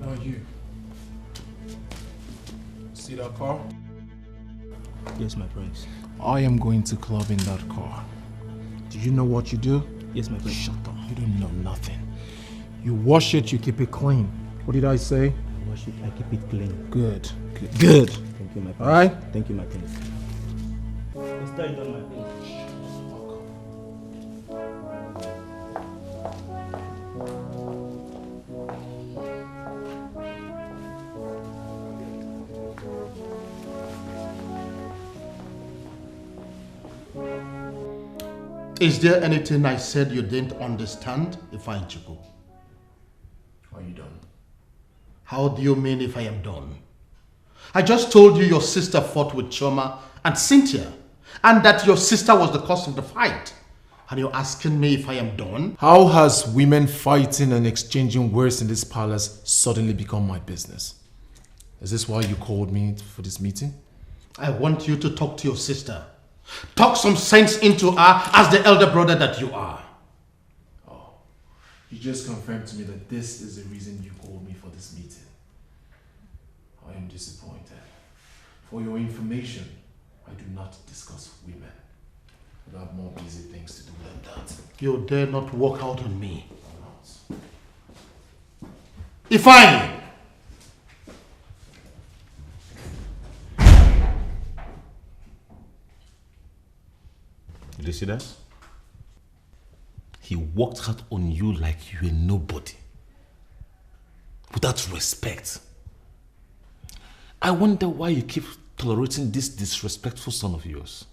Now you. See that car?
Yes, my prince.
I am going to club in that car. Do you know what you do?
Yes, my prince.
Shut up. You don't know nothing. You wash it, you keep it clean. What did I say?
I wash it, I keep it clean.
Good. Good.
Thank you, my prince.
All right?
Thank you, my prince. Let's start it on my prince.
Is there anything I said you didn't understand, Ifeanyichukwu?
Are you done?
How do you mean if I am done? I just told you your sister fought with Choma and Cynthia, and that your sister was the cause of the fight. And you're asking me if I am done?
How has women fighting and exchanging words in this palace suddenly become my business? Is this why you called me for this meeting?
I want you to talk to your sister. Talk some sense into her as the elder brother that you are.
Oh, you just confirmed to me that this is the reason you called me for this meeting. I am disappointed. For your information, I do not discuss women. I have more busy things to do than that.
You dare not walk out on me. Ifeanyi!
Did you see that? He walked out on you like you were nobody. Without respect. I wonder why you keep tolerating this disrespectful son of yours.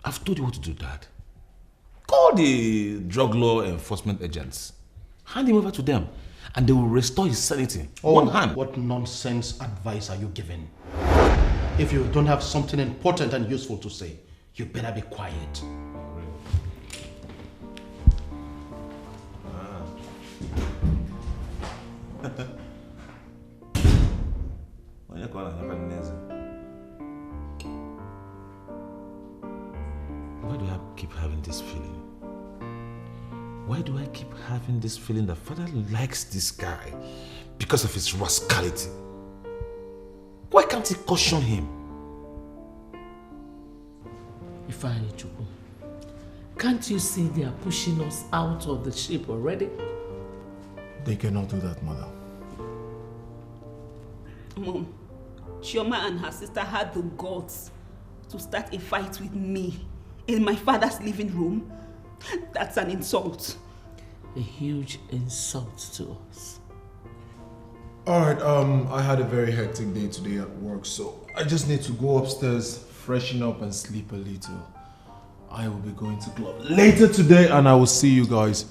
I've told you what to do, Dad. Call the drug law enforcement agents. Hand him over to them and they will restore his sanity.
Oh,
One hand.
What nonsense advice are you giving? If you don't have something important and useful to say, you better be quiet.
Why do I keep having this feeling? Why do I keep having this feeling that Father likes this guy because of his rascality? Why can't he caution him?
Ifeanyichukwu, can't you see they are pushing us out of the ship already?
They cannot do that, Mother.
Mom, Chioma and her sister had the guts to start a fight with me in my father's living room. That's an insult.
A huge insult to us.
Alright, I had a very hectic day today at work, so I just need to go upstairs, freshen up and sleep a little. I will be going to club later today and I will see you guys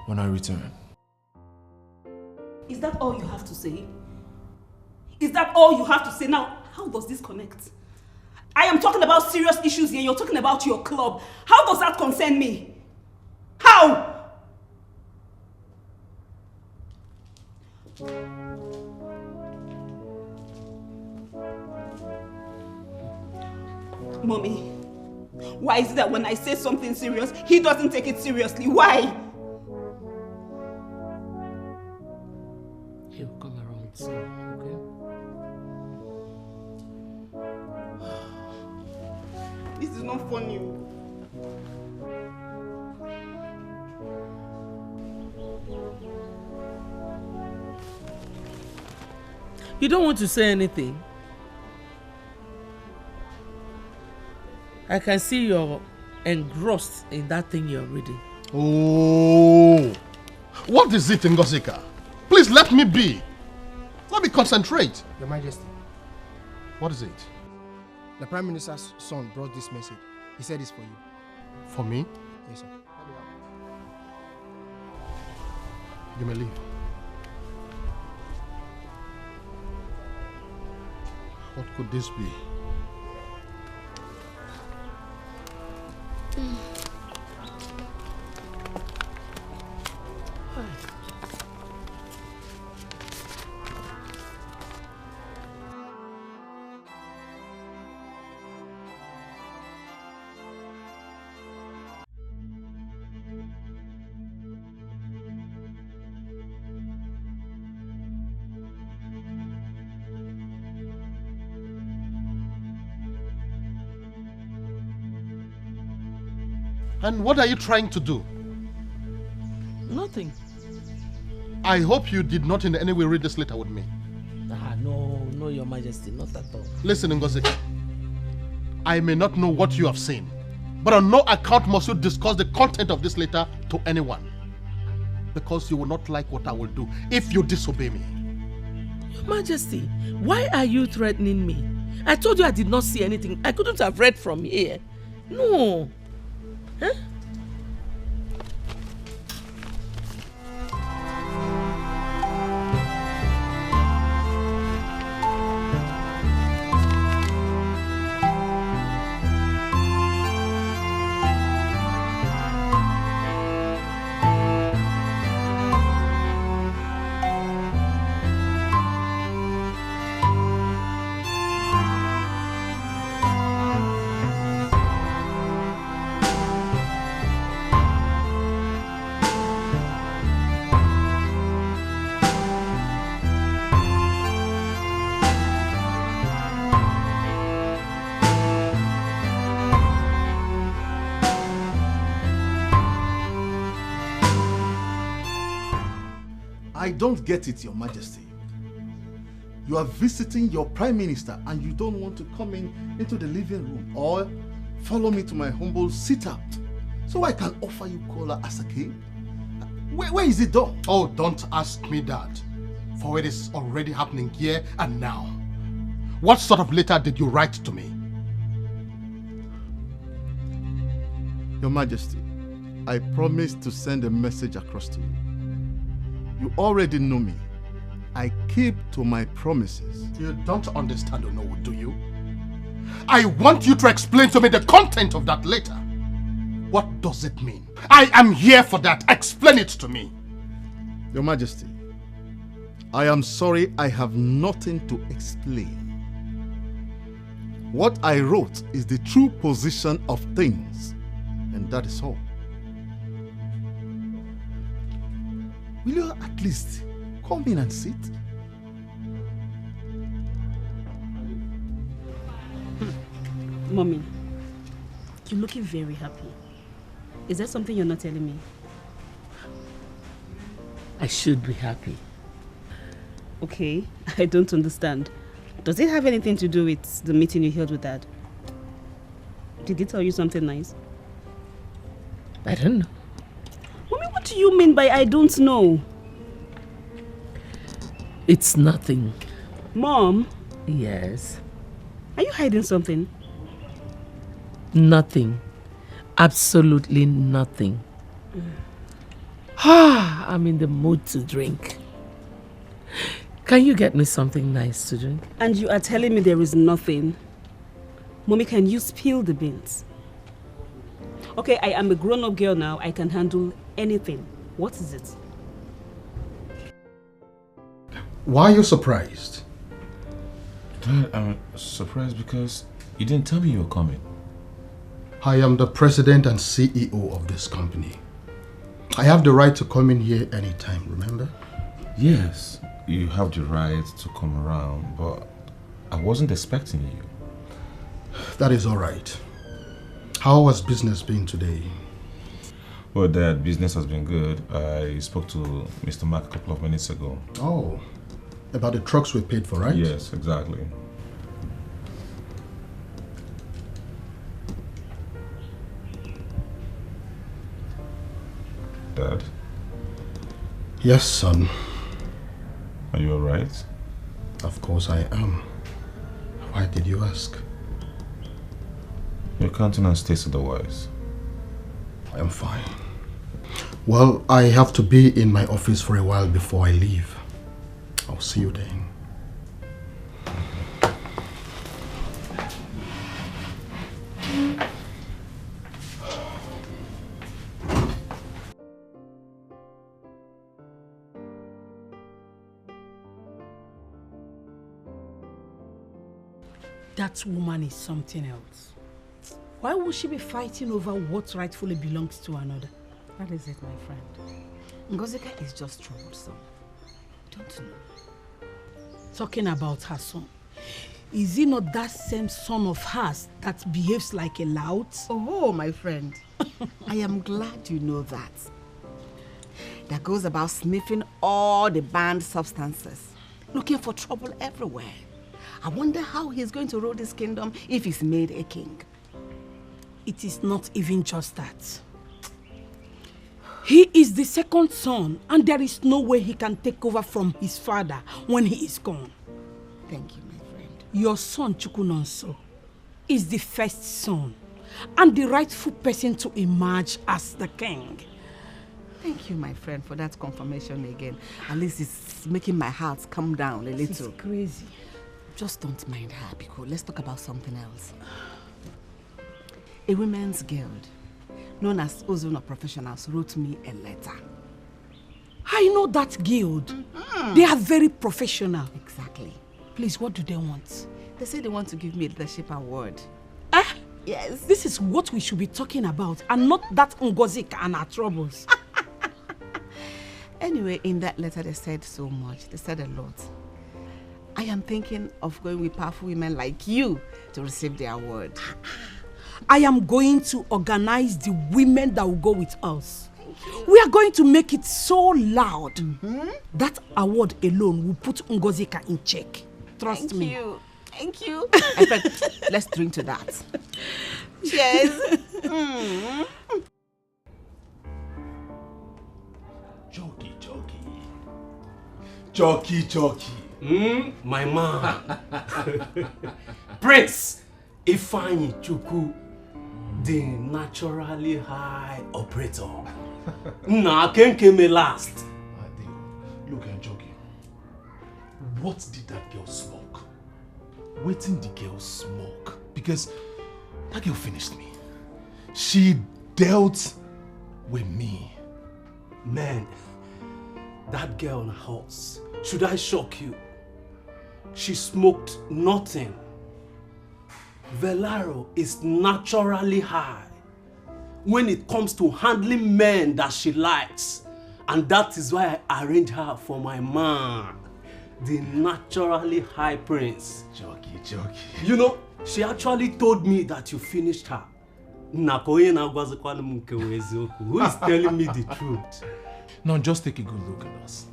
when I return.
Is that all you have to say? Is that all you have to say? Now, how does this connect? I am talking about serious issues here. You're talking about your club. How does that concern me? How? Mommy, why is it that when I say something serious, he doesn't take it seriously? Why?
He'll come around soon, okay?
This is not funny.
You don't want to say anything? I can see you're engrossed in that thing you're reading.
Oh, what is it, Ngosika? Please let me be. Let me concentrate.
Your Majesty,
What is it?
the Prime Minister's son brought this message. He said it's for you.
For me?
Yes, sir.
You may leave. What could this be? And what are you trying to do?
Nothing.
I hope you did not in any way read this letter with me.
No, Your Majesty, not at all.
Listen, Ngozi. I may not know what you have seen, but on no account must you discuss the content of this letter to anyone. Because you will not like what I will do if you disobey me.
Your Majesty, why are you threatening me? I told you I did not see anything. I couldn't have read from here. No. Huh?
I don't get it, Your Majesty. You are visiting your Prime Minister and you don't want to come into the living room or follow me to my humble sit-out so I can offer you cola as a king? Where is it done?
Oh, don't ask me that, for it is already happening here and now. What sort of letter did you write to me?
Your Majesty, I promised to send a message across to you. You already know me. I keep to my promises.
You don't understand, Onowu, do you? I want you to explain to me the content of that letter. What does it mean? I am here for that. Explain it to me.
Your Majesty, I am sorry I have nothing to explain. What I wrote is the true position of things, and that is all. Will you at least come in and sit?
Mommy, you're looking very happy. Is there something you're not telling me?
I should be happy.
Okay, I don't understand. Does it have anything to do with the meeting you held with Dad? Did he tell you something nice?
I don't know.
Mommy, what do you mean by I don't know?
It's nothing.
Mom?
Yes?
Are you hiding something?
Nothing. Absolutely nothing. I'm in the mood to drink. Can you get me something nice to drink?
And you are telling me there is nothing? Mommy, can you spill the beans? Okay, I am a grown-up girl now. I can handle anything. What is it?
Why are you surprised?
Dad, I'm surprised because you didn't tell me you were coming.
I am the president and CEO of this company. I have the right to come in here anytime, remember?
Yes, you have the right to come around, but I wasn't expecting you.
That is all right. How has business been today?
Well, Dad, business has been good. I spoke to Mr. Mark a couple of minutes ago.
Oh, about the trucks we paid for, right?
Yes, exactly. Dad?
Yes, son.
Are you alright?
Of course I am. Why did you ask?
Your countenance states otherwise.
I am fine. Well, I have to be in my office for a while before I leave. I'll see you then.
That woman is something else. Why would she be fighting over what rightfully belongs to another?
That is it, my friend. Ngozika is just troublesome. Don't you know?
Talking about her son. Is he not that same son of hers that behaves like a lout?
Oh, my friend.
I am glad you know that. That goes about sniffing all the banned substances, looking for trouble everywhere. I wonder how he's going to rule this kingdom if he's made a king.
It is not even just that. He is the second son, and there is no way he can take over from his father when he is gone.
Thank you, my friend.
Your son, Chukunonso, is the first son, and the rightful person to emerge as the king.
Thank you, my friend, for that confirmation again. At least it's making my heart calm down a little.
It's crazy.
Just don't mind her, because let's talk about something else. A women's guild, known as Ozono Professionals, wrote me a letter.
I know that guild. They are very professional.
Exactly.
Please, what do they want?
They say they want to give me a leadership award.
Yes. This is what we should be talking about, and not that Ngozika and our troubles.
Anyway, in that letter they said so much. They said a lot. I am thinking of going with powerful women like you to receive the award.
I am going to organize the women that will go with us. We are going to make it so loud. That award alone will put Ngozika in check. Trust me.
Thank you. In fact, let's drink to that. Cheers.
Jockey. My man. Prince Ifeanyi Chukwu, the naturally high operator. Nah, Ken came last.
Look, Jockey. What did that girl smoke? Waiting the girl smoke. Because that girl finished me. She dealt with me.
Man, that girl on a horse. Should I shock you? She smoked nothing. Velaro is naturally high when it comes to handling men that she likes. And that is why I arranged her for my man, the naturally high prince.
Jockey.
You know, she actually told me that you finished her. Who is telling me the truth?
Now just take a good look at us.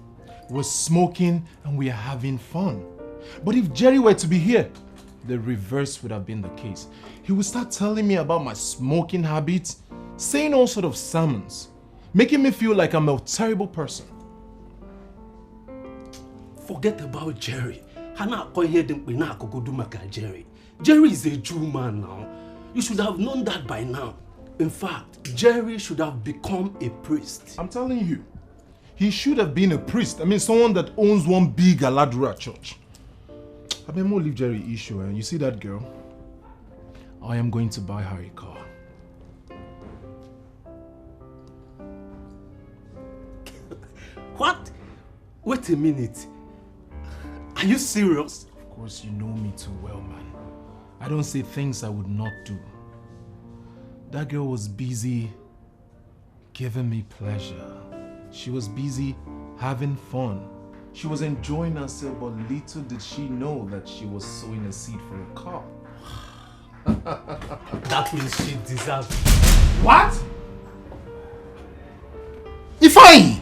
We're smoking and we are having fun. But if Jerry were to be here, the reverse would have been the case. He would start telling me about my smoking habits, saying all sort of sermons, making me feel like I'm a terrible person.
Forget about Jerry. Jerry is a Jew man now. You should have known that by now. In fact, Jerry should have become a priest.
I'm telling you, he should have been a priest. I mean, someone that owns one big Aladura church. I mean, more leave Jerry issue. You see that girl? I am going to buy her a car.
What? Wait a minute. Are you serious?
Of course, you know me too well, man. I don't say things I would not do. That girl was busy giving me pleasure. She was busy having fun. She was enjoying herself, but little did she know that she was sowing a seed for a car.
That means she deserves it.
What?
Ifeanyi!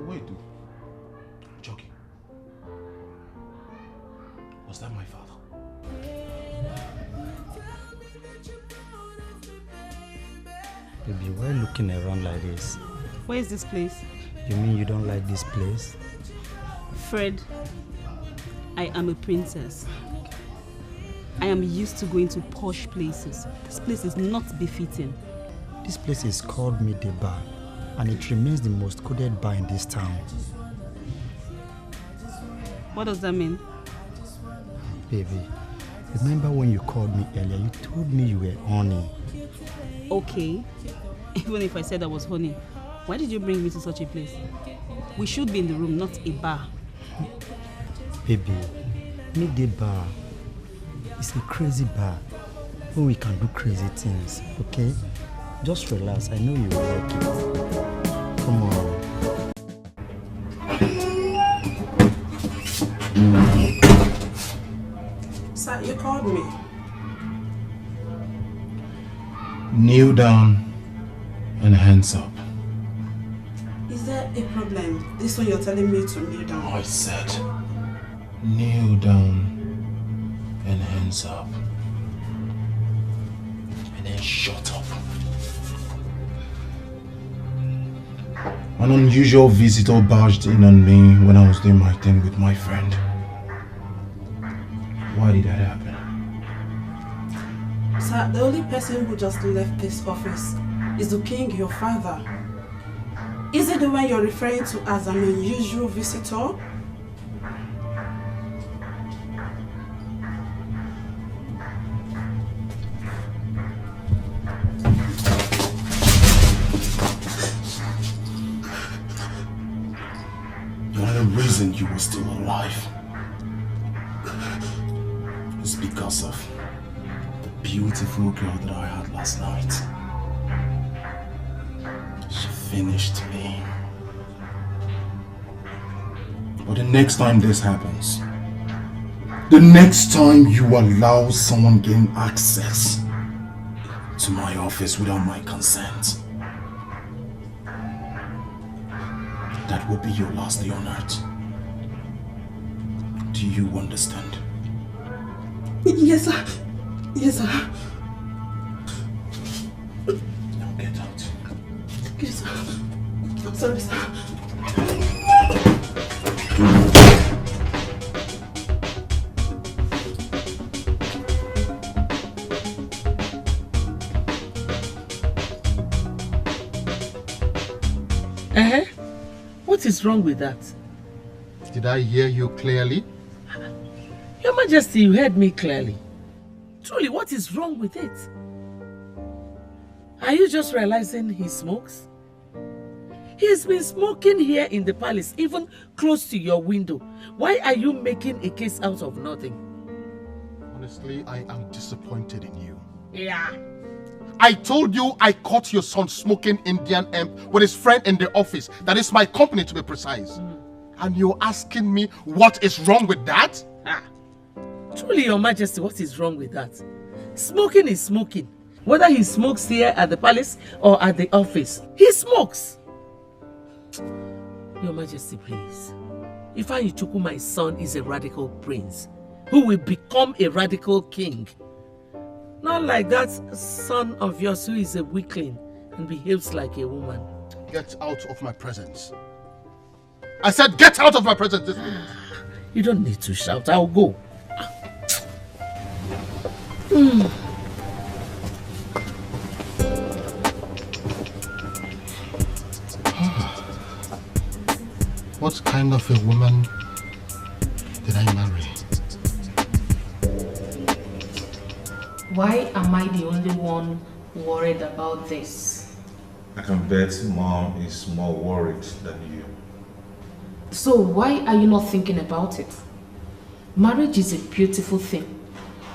Wait, Jockey. Was that my father?
Baby, why are you looking around like this?
Where is this place?
You mean you don't like this place?
Fred, I am a princess. I am used to going to posh places. This place is not befitting.
This place is called Maid Bar, and it remains the most coded bar in this town.
What does that mean?
Baby, remember when you called me earlier, you told me you were honey.
Okay, even if I said I was honey, why did you bring me to such a place? We should be in the room, not a bar.
Baby, Maid Bar is a crazy bar where we can do crazy things, okay? Just relax, I know you will like it. Come on.
You called me.
Kneel down and hands up.
Is there a problem? This one you're telling me to kneel down.
I said, kneel down and hands up. And then shut up. An unusual visitor barged in on me when I was doing my thing with my friend. Why did that happen?
Sir, the only person who just left this office is the king, your father. Is it the one you're referring to as an unusual visitor?
The only reason you were still alive is because of the beautiful girl that I had last night. She finished me. But the next time this happens, the next time you allow someone gain access to my office without my consent, that will be your last day on earth. Do you understand?
Yes, sir. Yes, sir.
Now get out.
Yes, sir. I'm sorry, sir.
What is wrong with that?
Did I hear you clearly?
Your Majesty, you heard me clearly. Truly, what is wrong with it? Are you just realizing he smokes? He's been smoking here in the palace, even close to your window. Why are you making a case out of nothing?
Honestly, I am disappointed in you.
Yeah.
I told you I caught your son smoking Indian hemp with his friend in the office. That is my company, to be precise. And you're asking me what is wrong with that?
Truly, Your Majesty, what is wrong with that? Smoking is smoking. Whether he smokes here at the palace or at the office, he smokes. Your Majesty, please. Ifeanyi Chukwu, my son, is a radical prince who will become a radical king. Not like that son of yours who is a weakling and behaves like a woman.
Get out of my presence. I said get out of my presence this minute.
You don't need to shout. I'll go.
What kind of a woman did I marry?
Why am I the only one worried about this?
I can bet Mom is more worried than you.
So why are you not thinking about it? Marriage is a beautiful thing.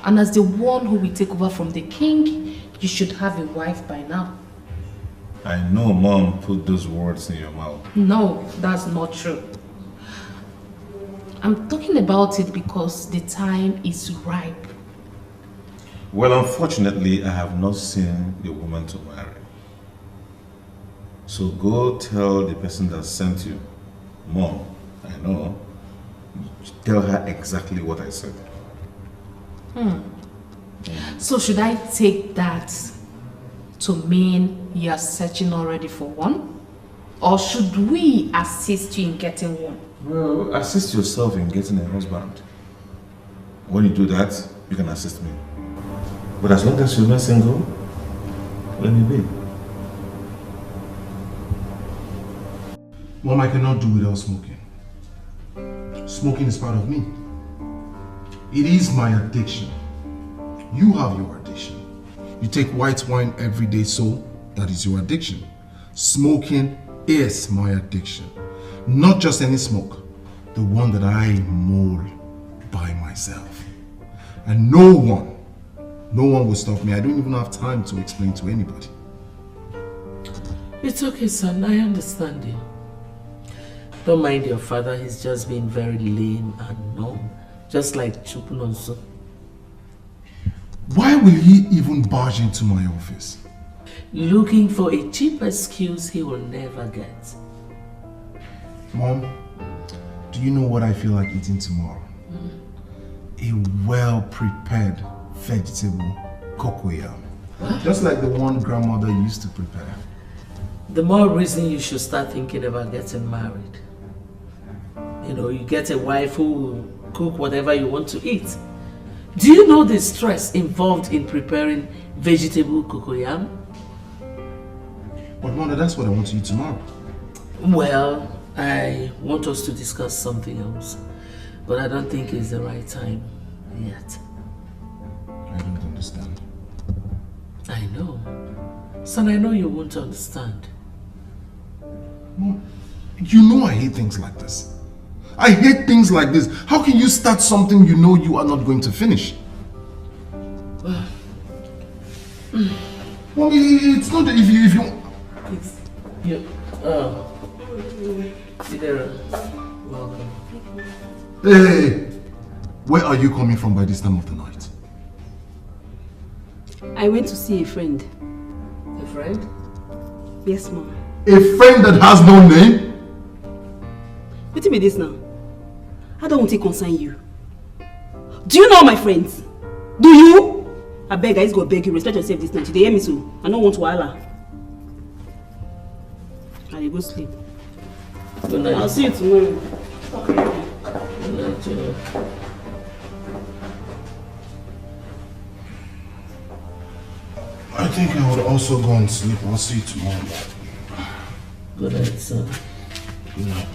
And as the one who will take over from the king, you should have a wife by now.
I know Mom put those words in your mouth.
No, that's not true. I'm talking about it because the time is ripe.
Well, unfortunately, I have not seen the woman to marry. So go tell the person that sent you, Mom, I know, tell her exactly what I said.
So should I take that to mean you are searching already for one? Or should we assist you in getting one?
Well, assist yourself in getting a husband. When you do that, you can assist me. But as long as you're not single, let me be.
Mom, I cannot do without smoking. Smoking is part of me. It is my addiction. You have your addiction. You take white wine every day, so that is your addiction. Smoking is my addiction. Not just any smoke, the one that I mold by myself. And no one will stop me. I don't even have time to explain to anybody.
It's okay, son. I understand you. Don't mind your father. He's just being very lame and numb. Just like Chukunonso.
Why will he even barge into my office?
Looking for a cheap excuse he will never get.
Mom, do you know what I feel like eating tomorrow? A well-prepared vegetable cocoyam. Just like the one grandmother used to prepare.
The more reason you should start thinking about getting married. You know, you get a wife who will cook whatever you want to eat. Do you know the stress involved in preparing vegetable cocoyam?
But Mother, that's what I want to eat tomorrow.
Well, I want us to discuss something else. But I don't think it's the right time yet.
I don't understand.
I know. Son, I know you won't understand.
Mom, you know I hate things like this. I hate things like this. How can you start something you know you are not going to finish? Well, it's not that if you...
It's... You... Chidra, welcome.
Hey! Where are you coming from by this time of the night?
I went to see a friend.
A friend?
Yes, Mom.
A friend that has no name?
What be this now? I don't want to concern you. Do you know my friends? Do you? I beg, I just go beg you. Respect yourself this night. You hear me so? I don't want to holler. I go sleep.
Good night.
I'll see you tomorrow.
Good night, Chidra.
I think I would also go and sleep. I'll see you tomorrow.
Good night, son.
Good night.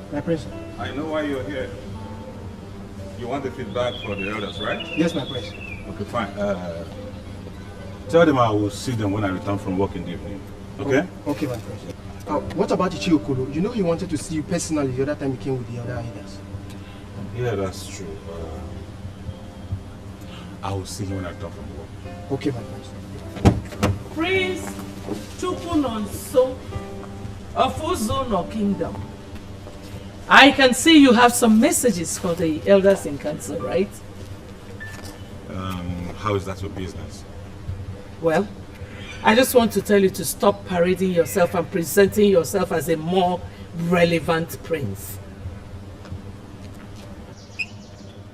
My prince.
I know why you're here. You want the feedback for the elders, right?
Yes, my prince.
Okay, fine. Tell them I will see them when I return from work in the evening. Okay?
Oh, okay, my prince. What about Ichi Okolo? You know he wanted to see you personally the other time he came with the other elders.
Yeah, that's true. I will see him when I return from work.
Okay, my prince.
Prince Chukwunonso of Uzono Kingdom. I can see you have some messages for the elders in council, right?
How is that your business?
Well, I just want to tell you to stop parading yourself and presenting yourself as a more relevant prince.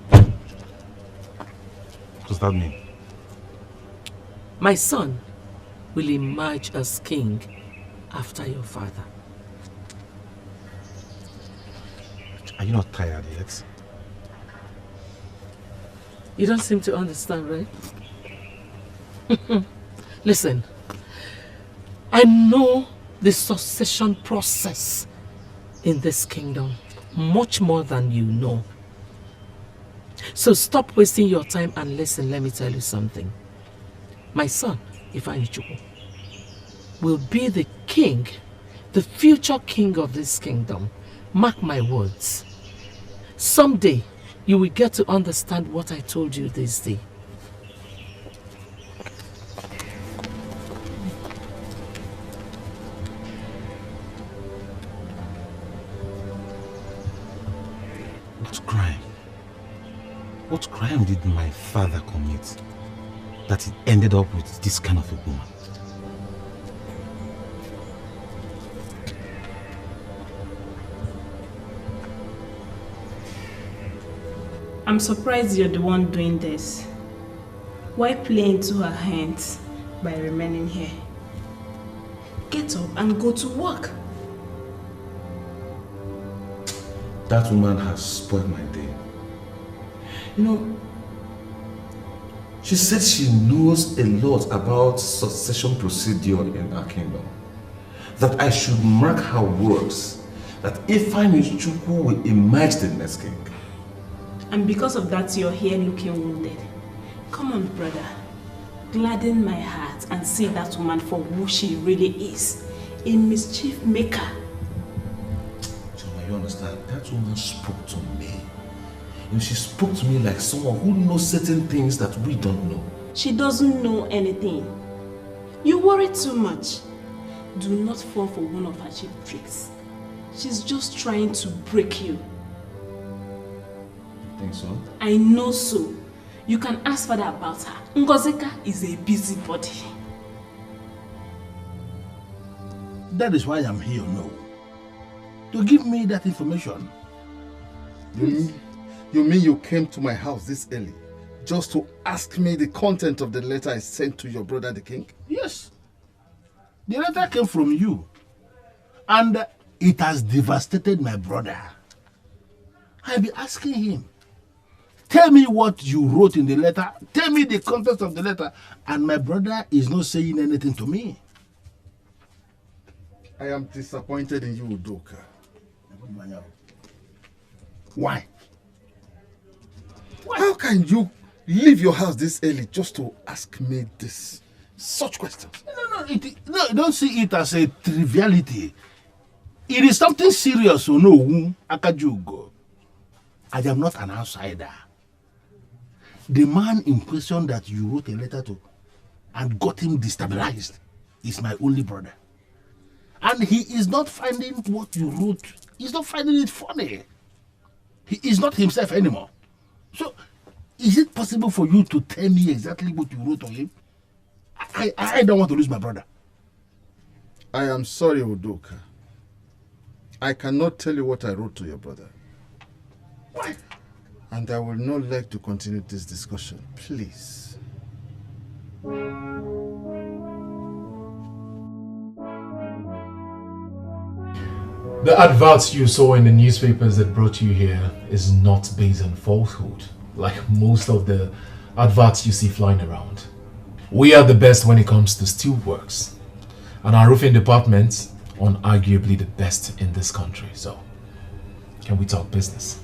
What does that mean?
My son will emerge as king after your father.
Are you not tired yet?
You don't seem to understand, right? Listen, I know the succession process in this kingdom much more than you know. So stop wasting your time and listen, let me tell you something. My son, Ifeanyi Chukwu, will be the king, the future king of this kingdom. Mark my words. Someday, you will get to understand what I told you this day.
What crime did my father commit that he ended up with this kind of a woman?
I'm surprised you're the one doing this. Why play into her hands by remaining here? Get up and go to work.
That woman has spoiled my day. You know, she said she knows a lot about succession procedure in our kingdom. That I should mark her words, that Ifeanyi Chukwu will emerge the next king.
And because of that, you're here looking wounded. Come on, brother. Gladden my heart and see that woman for who she really is. A mischief maker.
Choma, you understand? That woman spoke to me. And she spoke to me like someone who knows certain things that we don't know.
She doesn't know anything. You worry too much. Do not fall for one of her cheap tricks. She's just trying to break you.
You think so?
I know so. You can ask father about her. Ngozika is a busybody.
That is why I'm here, no. To give me that information.
You mean you came to my house this early just to ask me the content of the letter I sent to your brother the king?
Yes. The letter came from you. And it has devastated my brother. I'll be asking him. Tell me what you wrote in the letter. Tell me the context of the letter. And my brother is not saying anything to me.
I am disappointed in you, Udoka.
Why?
How can you leave your house this early just to ask me such questions?
No, don't see it as a triviality. It is something serious, so no, Akajugo. I am not an outsider. The man in question that you wrote a letter to and got him destabilized is my only brother. And he is not finding what you wrote, he's not finding it funny. He is not himself anymore. So, is it possible for you to tell me exactly what you wrote to him? I don't want to lose my brother.
I am sorry, Udoka. I cannot tell you what I wrote to your brother.
Why?
And I will not like to continue this discussion. Please.
The adverts you saw in the newspapers that brought you here is not based on falsehood, like most of the adverts you see flying around. We are the best when it comes to steelworks, and our roofing department unarguably the best in this country. So, can we talk business?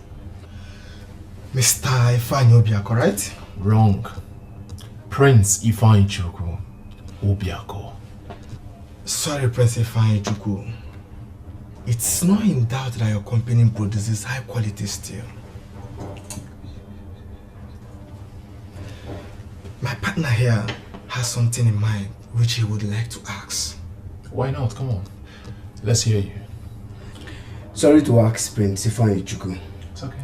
Mr. Ifeanyi Obiako, right?
Wrong. Prince Ifeanyi Chukwu Obiako.
Sorry, Prince Ifeanyi Chukwu. It's not in doubt that your company produces high quality steel. My partner here has something in mind which he would like to ask.
Why not? Come on. Let's hear you.
Sorry to ask, Prince Ifeanyi Chukwu.
It's okay.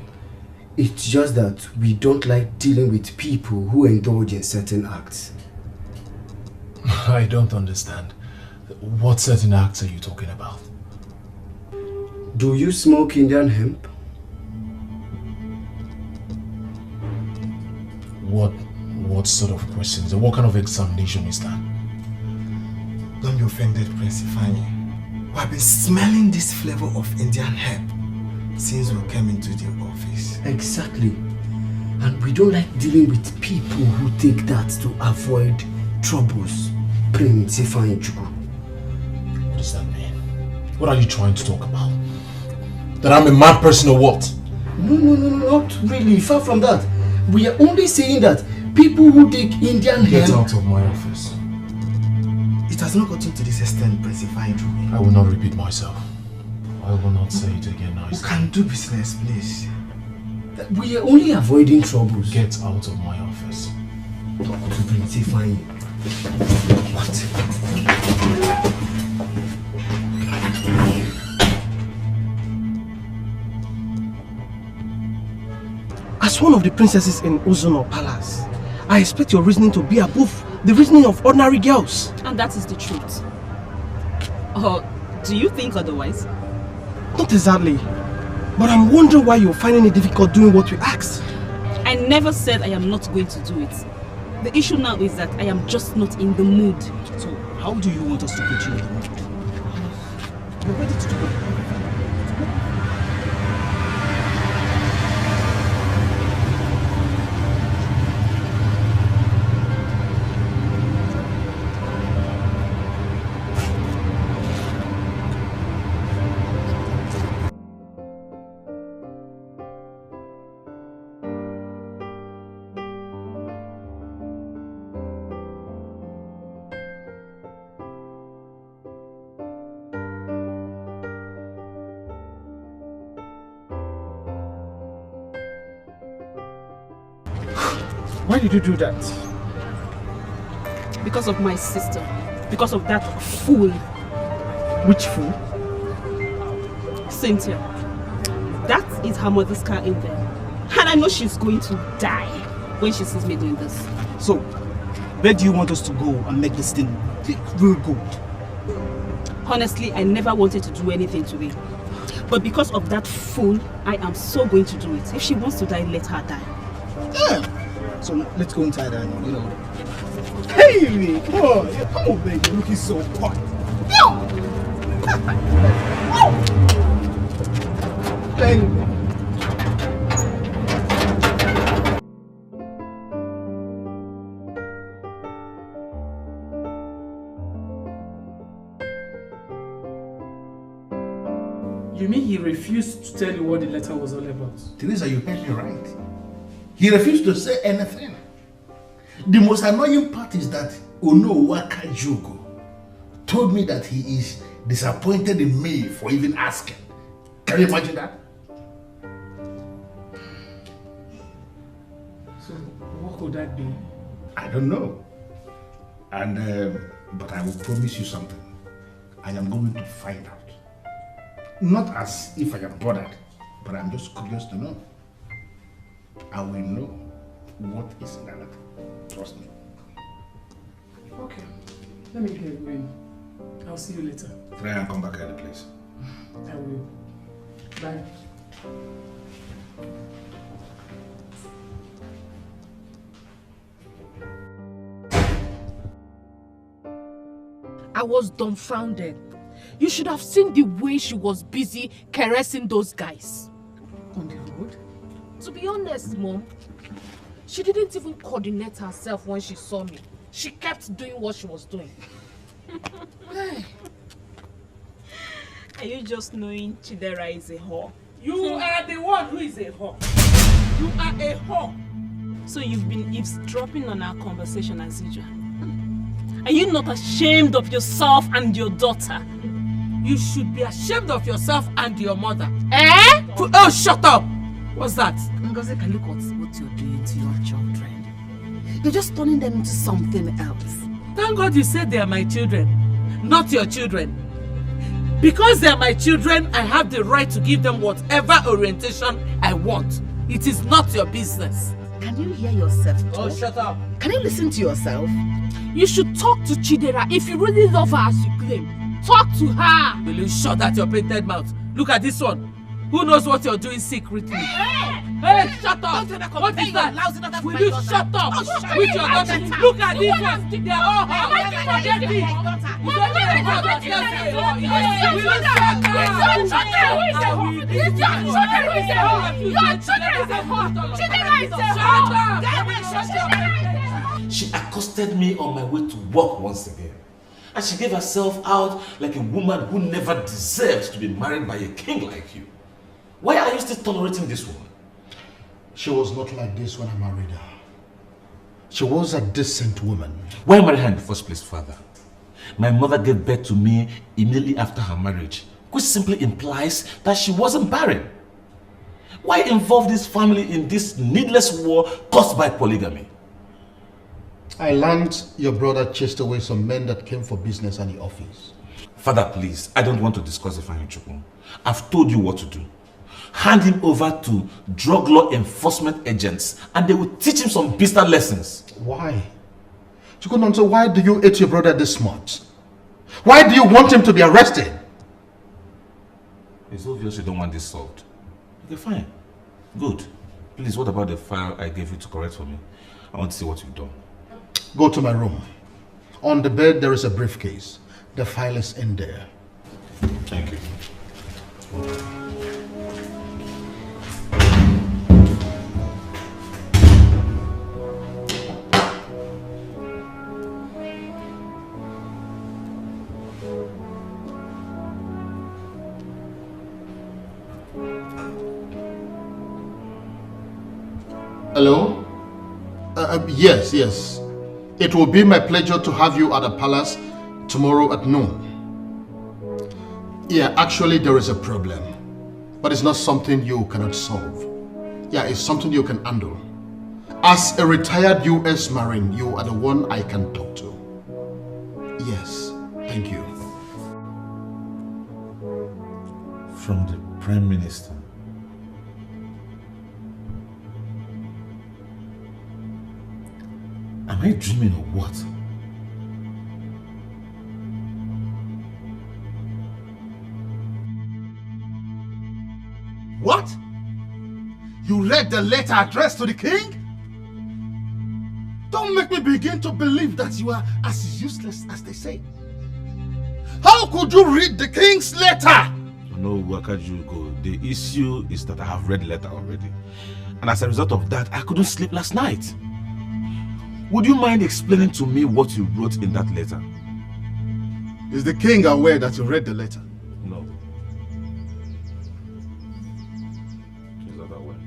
It's just that we don't like dealing with people who indulge in certain acts.
I don't understand. What certain acts are you talking about?
Do you smoke Indian hemp?
What sort of questions? What kind of examination is that?
Don't be offended, Prince Ifeanyi. We have been smelling this flavor of Indian hemp since we came into the office.
Exactly. And we don't like dealing with people who take that to avoid troubles. Prince Ifeanyi Chukwu.
What does that mean? What are you trying to talk about? That I'm a mad person or what?
No, not really. Far from that. We are only saying that people who take Indian hemp...
Get out of my office.
It has not gotten to this extent, Prince Ifeanyi Chukwu.
I will not repeat myself. I will not say it again now.
We can do business, please.
We are only avoiding troubles.
Get out of my office.
Talk to Prince Ifeanyi. What?
As one of the princesses in Uzono Palace, I expect your reasoning to be above the reasoning of ordinary girls.
And that is the truth. Or do you think otherwise?
Not exactly. But I'm wondering why you're finding it difficult doing what we asked.
I never said I am not going to do it. The issue now is that I am just not in the mood.
So, how do you want us to put you in the mood? You're ready to do it.
Why did you do that?
Because of my sister. Because of that fool.
Which fool?
Cynthia. That is her mother's car in there. And I know she's going to die when she sees me doing this.
So, where do you want us to go and make this thing real good?
Honestly, I never wanted to do anything today. But because of that fool, I am so going to do it. If she wants to die, let her die.
Yeah. So let's go inside and, Hey, come on, baby, you're looking so hot. Hey. You mean he refused to tell you what the letter was all about?
Teresa, you heard me right. He refused to say anything. The most annoying part is that Udoka Jugo told me that he is disappointed in me for even asking. Can you imagine that?
So, what could that be?
I don't know. And but I will promise you something. I am going to find out. Not as if I am bothered, but I'm just curious to know. I will know what is in that letter. Trust me.
Okay. Let me get going. I'll see you later.
Try and come back at the place.
I will. Bye.
I was dumbfounded. You should have seen the way she was busy caressing those guys.
On the road?
To be honest, Mom, she didn't even coordinate herself when she saw me. She kept doing what she was doing.
Are you just knowing Chidra is a whore?
You are the one who is a whore. You are a whore.
So you've been eavesdropping on our conversation as usual. Are you not ashamed of yourself and your daughter?
You should be ashamed of yourself and your mother. Eh? Oh, shut up! What's that?
Ngozi, can look at what you're doing to your children. You're just turning them into something else.
Thank God you said they are my children, not your children. Because they are my children, I have the right to give them whatever orientation I want. It is not your business.
Can you hear yourself talk?
Oh, shut up.
Can you listen to yourself?
You should talk to Chidra if you really love her as you claim. Talk to her.
Will you shut that your painted mouth? Look at this one. Who knows what you're doing secretly? Hey, shut up! What is that? Will you shut up? With your daughter? Look at this one. They are all hot. Forget me. You don't know about yourself. Will you shut
up? She accosted me on my way to work once again. And she gave herself out like a woman who never deserved to be married by a king like you. Why are you still tolerating this woman?
She was not like this when I married her. She was a decent woman.
Why marry her in the first place, father? My mother gave birth to me immediately after her marriage, which simply implies that she wasn't barren. Why involve this family in this needless war caused by polygamy?
I learned your brother chased away some men that came for business at the office.
Father, please, I don't want to discuss Ifeanyi Chukwu. I've told you what to do. Hand him over to drug law enforcement agents and they will teach him some business lessons.
Why? Chukwunonso, why do you hate your brother this much? Why do you want him to be arrested?
It's obvious you don't want this solved. Okay, fine. Good. Please, what about the file I gave you to correct for me? I want to see what you've done.
Go to my room. On the bed, there is a briefcase. The file is in there.
Thank you.
Hello? Yes. It will be my pleasure to have you at the palace tomorrow at noon. Yeah, actually there is a problem, but it's not something you cannot solve. Yeah, it's something you can handle. As a retired U.S. Marine, you are the one I can talk to. Yes, thank you.
From the Prime Minister. Am I dreaming or what?
What? You read the letter addressed to the king? Don't make me begin to believe that you are as useless as they say. How could you read the king's letter?
No, Wakajugo. The issue is that I have read the letter already. And as a result of that, I couldn't sleep last night. Would you mind explaining to me what you wrote in that letter?
Is the king aware that you read the letter?
No. He's not aware.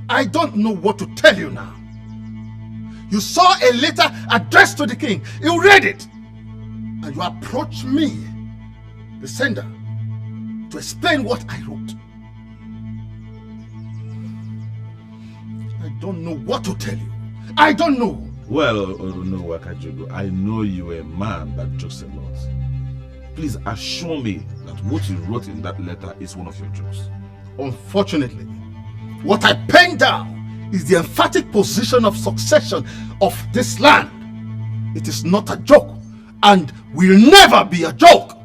I don't know what to tell you now. You saw a letter addressed to the king. You read it. And you approached me, the sender, to explain what I wrote. I don't know what to tell you. I don't know.
Well, no, Wakajugo. I know you're a man that jokes a lot. Please assure me that what you wrote in that letter is one of your jokes.
Unfortunately, what I penned down is the emphatic position of succession of this land. It is not a joke and will never be a joke.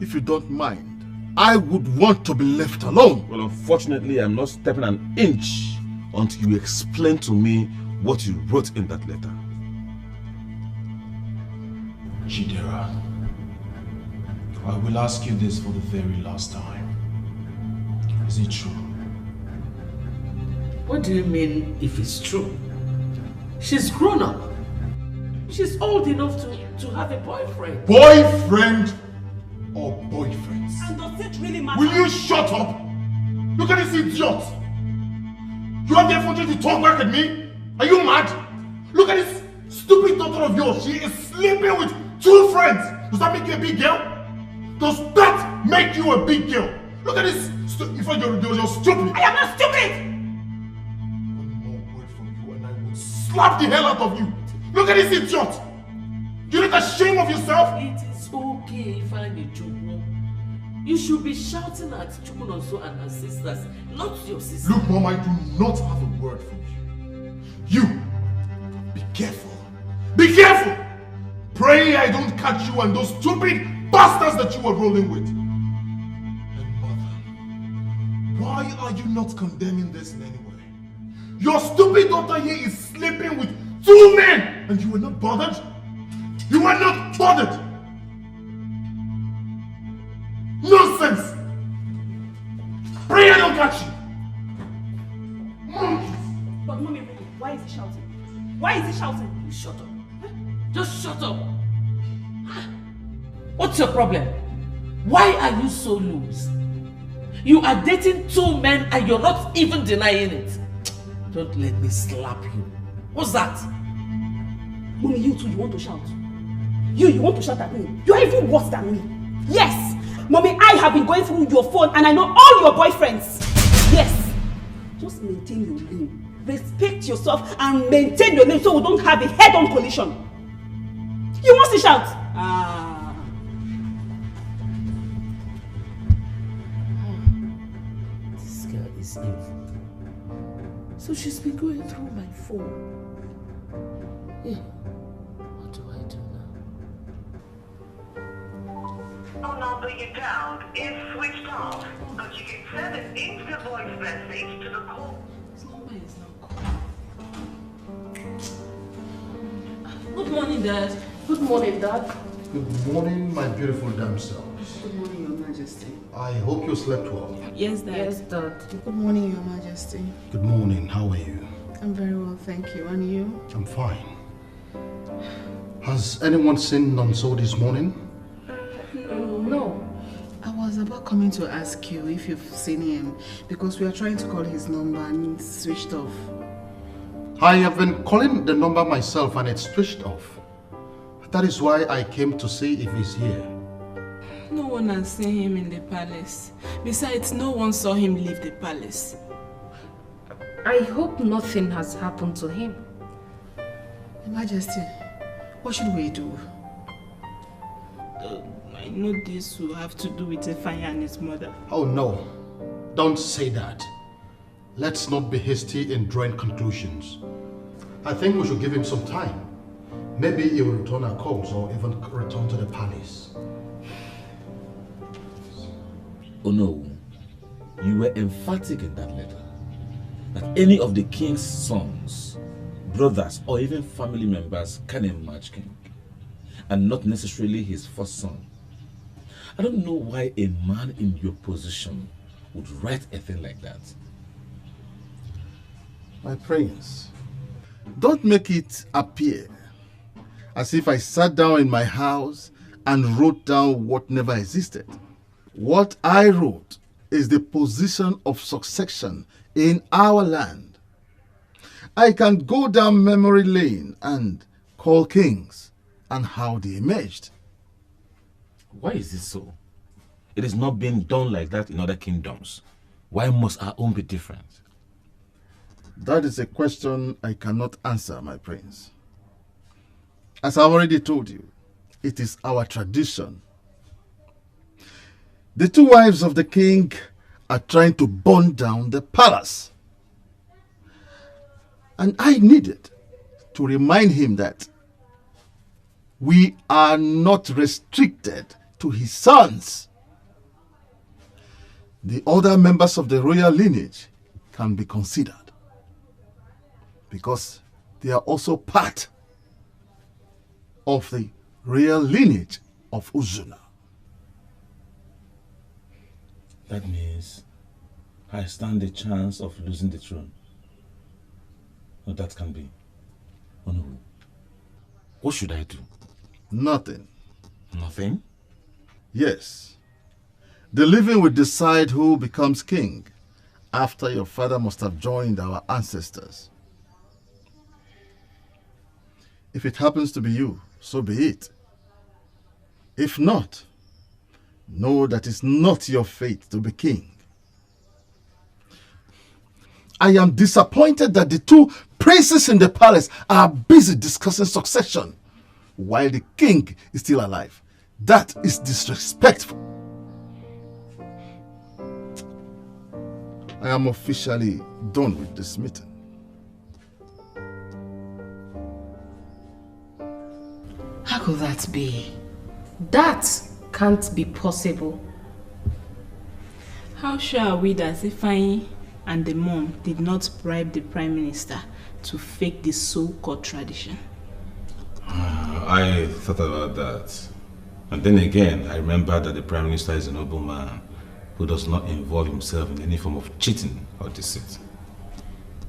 If you don't mind, I would want to be left alone.
Well, unfortunately, I'm not stepping an inch until you explain to me what you wrote in that letter.
Chidra, I will ask you this for the very last time. Is it true?
What do you mean if it's true? She's grown up. She's old enough to have a boyfriend.
Boyfriend or boyfriends?
And does it really matter?
Will you shut up? Look at this idiot! You have the opportunity to talk back at me? Are you mad? Look at this stupid daughter of yours. She is sleeping with 2 friends. Does that make you a big girl? Does that make you a big girl? Look at this. In fact, you're stupid.
I am not stupid!
One more word from you and I will slap the hell out of you. Look at this idiot. You're not ashamed of yourself?
It is okay if I'm a Chukwu. You should be shouting at Chukwunonso and her sisters, not your sister.
Look, Mom, I do not have a word for you. You, be careful. Be careful! Pray I don't catch you and those stupid bastards that you are rolling with. And Mother, why are you not condemning this in any way? Your stupid daughter here is sleeping with 2 men and you are not bothered? You are not bothered! Nonsense! Pray I don't catch you! Monkeys!
But Mommy, why is he shouting? Why is he shouting?
You shut up. Just shut up. What's your problem? Why are you so loose? You are dating 2 men and you're not even denying it. Don't let me slap you. What's that?
Mommy, you too, you want to shout. You want to shout at me. You are even worse than me. Yes! Mommy, I have been going through your phone and I know all your boyfriends. Yes! Just maintain your lane. Respect yourself and maintain your lane so we don't have a head-on collision. You want to shout?
This girl is evil. So she's been going through my phone. Yeah. What do I do now?
Phone number you dialed is switched off, but you can send an instant voice message to the call.
This number is not calling. Good morning, Dad. Good morning, Dad.
Good morning, my beautiful damsel.
Good morning, Your Majesty.
I hope you slept well.
Yes, Dad.
Yes, Dad.
Good morning, Your Majesty.
Good morning, how are you?
I'm very well, thank you. And you?
I'm fine. Has anyone seen Nonso this morning?
No.
I was about coming to ask you if you've seen him because we are trying to call his number and it's switched off.
I have been calling the number myself and it's switched off. That is why I came to see if he's here.
No one has seen him in the palace. Besides, no one saw him leave the palace.
I hope nothing has happened to him.
Your Majesty, what should we do?
I know this will have to do with Ifeanyi and his mother.
Oh no, don't say that. Let's not be hasty in drawing conclusions. I think we should give him some time. Maybe he will return our calls or even return to the palace.
Oh no, you were emphatic in that letter that any of the king's sons, brothers, or even family members can emerge king, and not necessarily his first son. I don't know why a man in your position would write a thing like that.
My prince, don't make it appear as if I sat down in my house and wrote down what never existed. What I wrote is the position of succession in our land. I can go down memory lane and call kings and how they emerged.
Why is this so? It is not being done like that in other kingdoms. Why must our own be different?
That is a question I cannot answer, my prince. As I've already told you, it is our tradition. The two wives of the king are trying to burn down the palace. And I needed to remind him that we are not restricted to his sons. The other members of the royal lineage can be considered because they are also part of the royal lineage of Uzuna.
That means I stand a chance of losing the throne. No, that can be. Oh no. What should I do?
Nothing.
Nothing?
Yes. The living will decide who becomes king after your father must have joined our ancestors. If it happens to be you, so be it. If not, know that it's not your fate to be king. I am disappointed that the two princes in the palace are busy discussing succession while the king is still alive. That is disrespectful. I am officially done with this meeting.
How could that be?
That can't be possible.
How sure are we that Ifeanyi and the mom did not bribe the prime minister to fake this so-called tradition?
I thought about that. And then again, I remember that the prime minister is a noble man who does not involve himself in any form of cheating or deceit.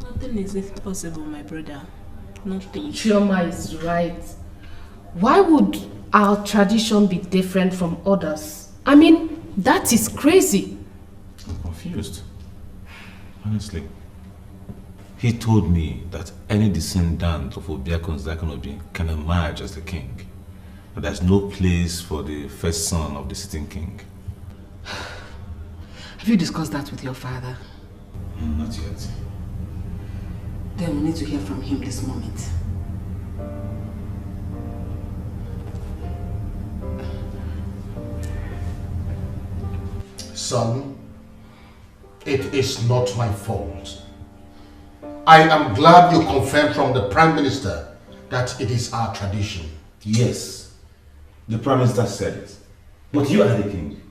Nothing is impossible, my brother. Nothing.
Chioma is right. Why would our tradition be different from others? I mean, that is crazy.
I'm confused. Honestly. He told me that any descendant of Obiakon's Dakonobi can emerge as the king. And there's no place for the first son of the sitting king.
Have you discussed that with your father?
Not yet.
Then we need to hear from him this moment.
Son, it is not my fault. I am glad you confirmed from the Prime Minister that it is our tradition.
Yes, the Prime Minister said it. But you are the king,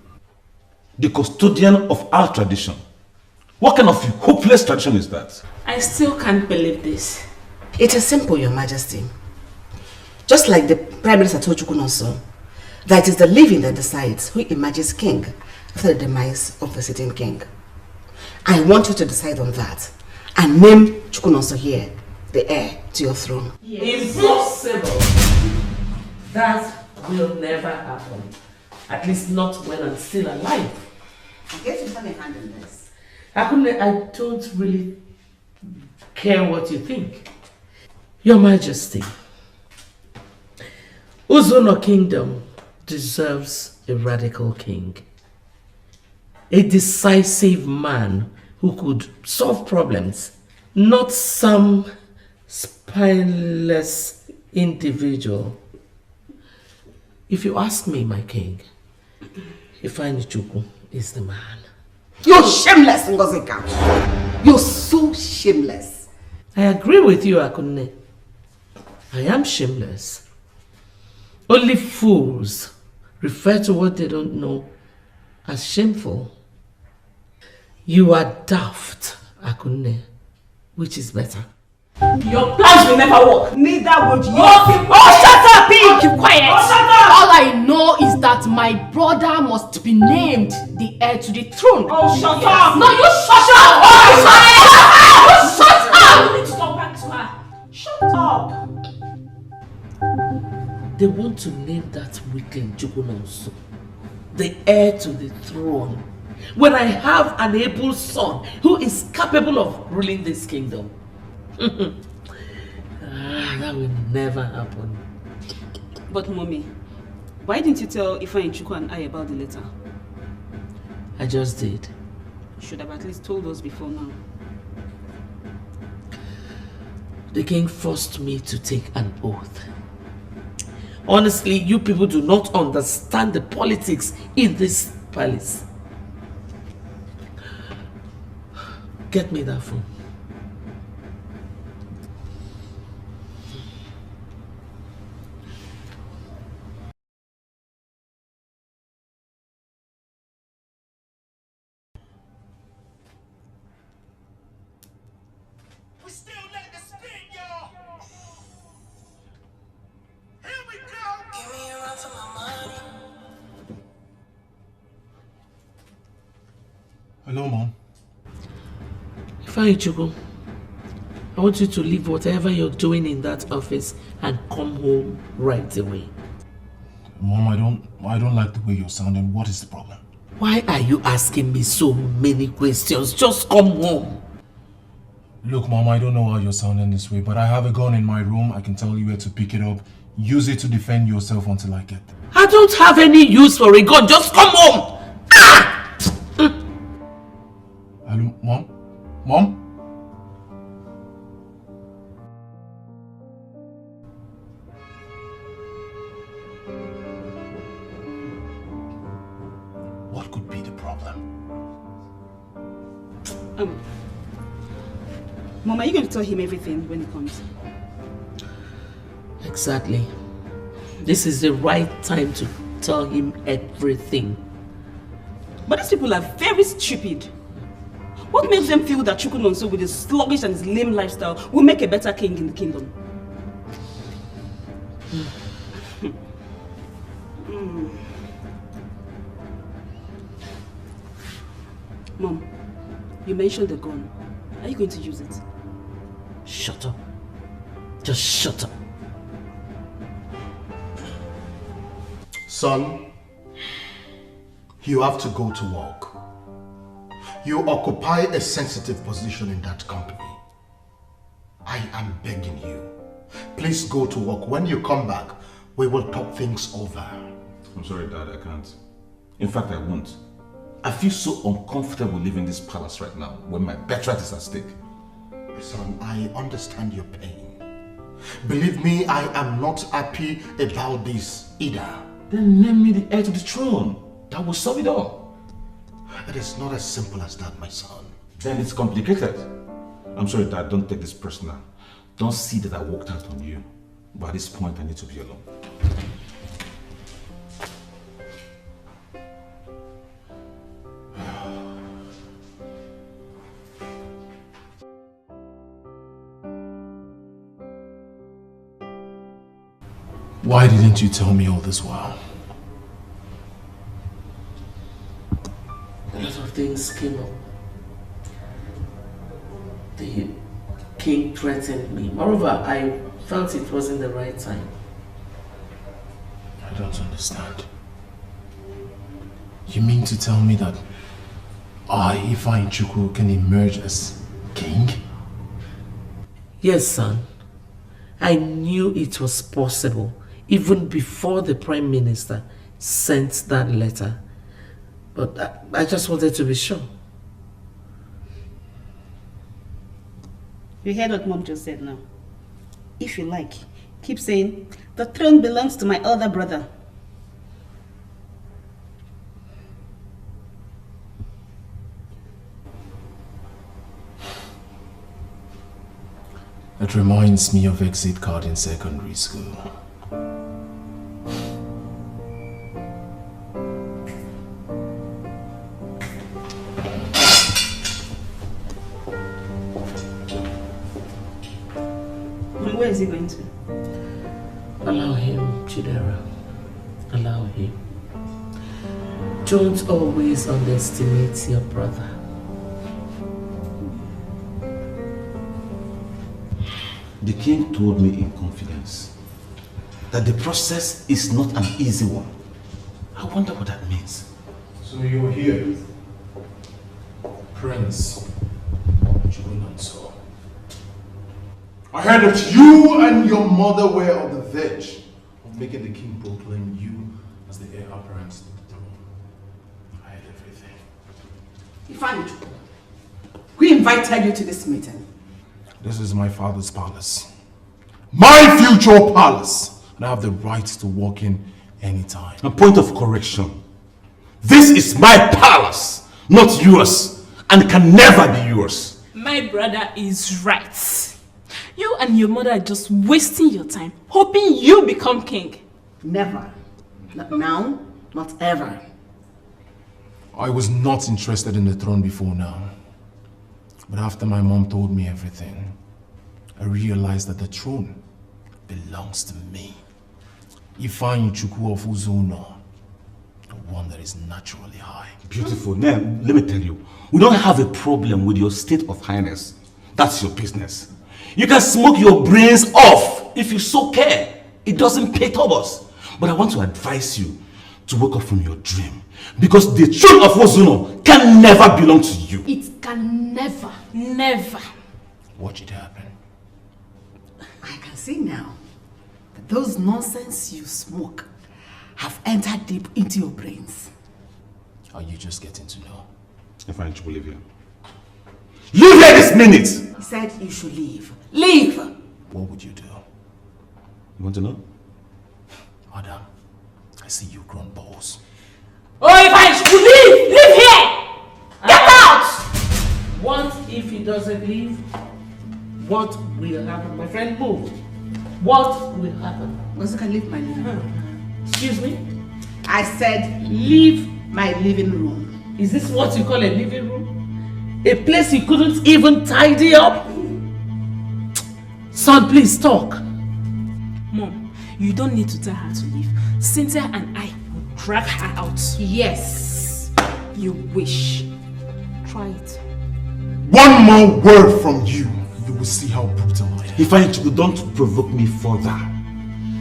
the custodian of our tradition. What kind of hopeless tradition is that?
I still can't believe this.
It is simple, Your Majesty. Just like the Prime Minister told Chukwunonso, that it is the living that decides who emerges king after the demise of the sitting king. I want you to decide on that and name Chukwunonso here, the heir to your throne.
Impossible. That will never happen. At least not when I'm still alive.
I guess you have a hand in this.
I don't really care what you think. Your Majesty, Uzono Kingdom deserves a radical king. A decisive man who could solve problems Not some spineless individual. If you ask me, my king, Ifeanyichukwu is the man.
You're shameless, Ngozika. You're so shameless.
I agree with you, Akunne. I am shameless. Only fools refer to what they don't know as shameful. You are daft, Akunne. Which is better?
Your plans will never work. Neither would you.
Oh, shut up, pig! Keep quiet.
Oh, shut up!
All I know is that my brother must be named the heir to the throne.
Oh, shut up!
No, you shut up!
You shut up! You need to talk back to her. Shut up!
They want to name that weakling Chukwunonso the heir to the throne, when I have an able son who is capable of ruling this kingdom. That will never happen.
But mommy, why didn't you tell Ifeanyichukwu and I about the letter?
I just did.
You should have at least told us before now.
The king forced me to take an oath. Honestly, you people do not understand the politics in this palace. Get me that phone.
Hello, Mom.
Ifeanyichukwu, I want you to leave whatever you're doing in that office and come home right away.
Mom, I don't like the way you're sounding. What is the problem?
Why are you asking me so many questions? Just come home.
Look, Mom, I don't know why you're sounding this way, but I have a gun in my room. I can tell you where to pick it up. Use it to defend yourself until I get there.
I don't have any use for a gun. Just come home.
Hello, Mom? Mom? What could be the problem?
Mom, are you going to tell him everything when he comes?
Exactly. This is the right time to tell him everything.
But these people are very stupid. What makes them feel that Chukwunonso with his sluggish and his lame lifestyle will make a better king in the kingdom? Mom, you mentioned the gun. Are you going to use it?
Shut up. Just shut up.
Son, you have to go to work. You occupy a sensitive position in that company. I am begging you. Please go to work. When you come back, we will talk things over.
I'm sorry, Dad, I can't. In fact, I won't. I feel so uncomfortable leaving this palace right now when my birthright is at stake.
Son, I understand your pain. Believe me, I am not happy about this either.
Then name me the heir to the throne. That will solve it all.
It is not as simple as that, my son.
Then it's complicated. I'm sorry, Dad, don't take this personal. Don't see that I walked out on you. But at this point, I need to be alone.
Why didn't you tell me all this while?
A lot of things came up. The king threatened me. Moreover, I felt it wasn't the right time.
I don't understand. You mean to tell me that I, Ifeanyichukwu, can emerge as king?
Yes, son. I knew it was possible even before the Prime Minister sent that letter. But I just wanted to be sure.
You heard what Mom just said now. If you like, keep saying, the throne belongs to my elder brother.
It reminds me of exit card in secondary school.
Where is he going to?
Allow him, Chidra. Allow him. Don't always underestimate your brother.
The king told me in confidence that the process is not an easy one. I wonder what that means.
So you're here, Prince Chibunanso. I heard that you and your mother were on the verge of making the king proclaim you as the heir apparent to the throne. I heard everything.
Ifeanyi, who invited you to this meeting?
This is my father's palace. My future palace. And I have the right to walk in anytime.
A point of correction. This is my palace, not yours, and can never be yours.
My brother is right. You and your mother are just wasting your time, hoping you become king.
Never. Not now, not ever.
I was not interested in the throne before now. But after my mom told me everything, I realized that the throne belongs to me. Ifeanyi Chukwu of Uzuno, the one that is naturally high.
Beautiful. Now, let me tell you, we don't have a problem with your state of highness. That's your business. You can smoke your brains off if you so care. It doesn't pay us. But I want to advise you to wake up from your dream. Because the throne of Uzuno can never belong to you.
It can never, never.
Watch it happen.
I can see now that those nonsense you smoke have entered deep into your brains.
Are you just getting to know?
Ifeanyi Chukwu, leave here. Leave here this minute!
He said you should leave. Leave!
What would you do?
You want to know?
Madam, I see you grown balls.
Oh, Ifeanyi Chukwu, leave! Leave here! Get out! What if he doesn't leave? What will happen? My friend, move. What will happen?
Udoka, leave my living room.
Excuse me?
I said leave my living room.
Is this what you call a living room? A place you couldn't even tidy up? Son, please talk.
Mom, you don't need to tell her to leave. Cynthia and I will drag her out.
Yes, you wish.
Try it.
One more word from you, you will see how brutal I am.
Ifeanyi Chukwu, don't provoke me further.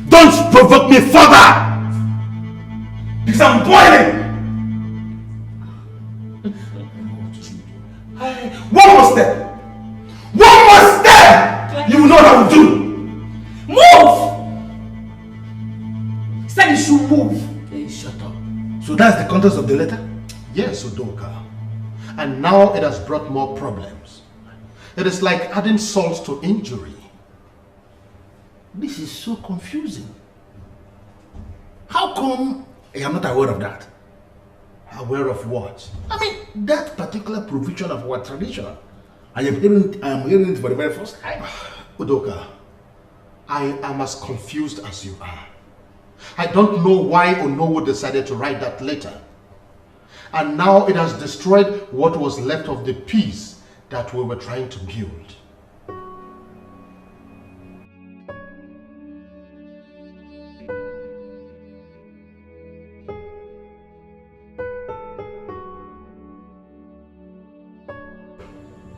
Don't provoke me further! Because I'm boiling! One more step! One more step! You will know what I will do!
Move! He said you should move.
Hey, shut up.
So that's the contents of the letter?
Yes, Udoka. And now it has brought more problems. It is like adding salt to injury.
This is so confusing. How come I am not aware of that?
Aware of what?
I mean, that particular provision of our tradition. I am hearing it for the very first time.
Udoka, I am as confused as you are. I don't know why Onowu decided to write that letter. And now it has destroyed what was left of the peace that we were trying to build.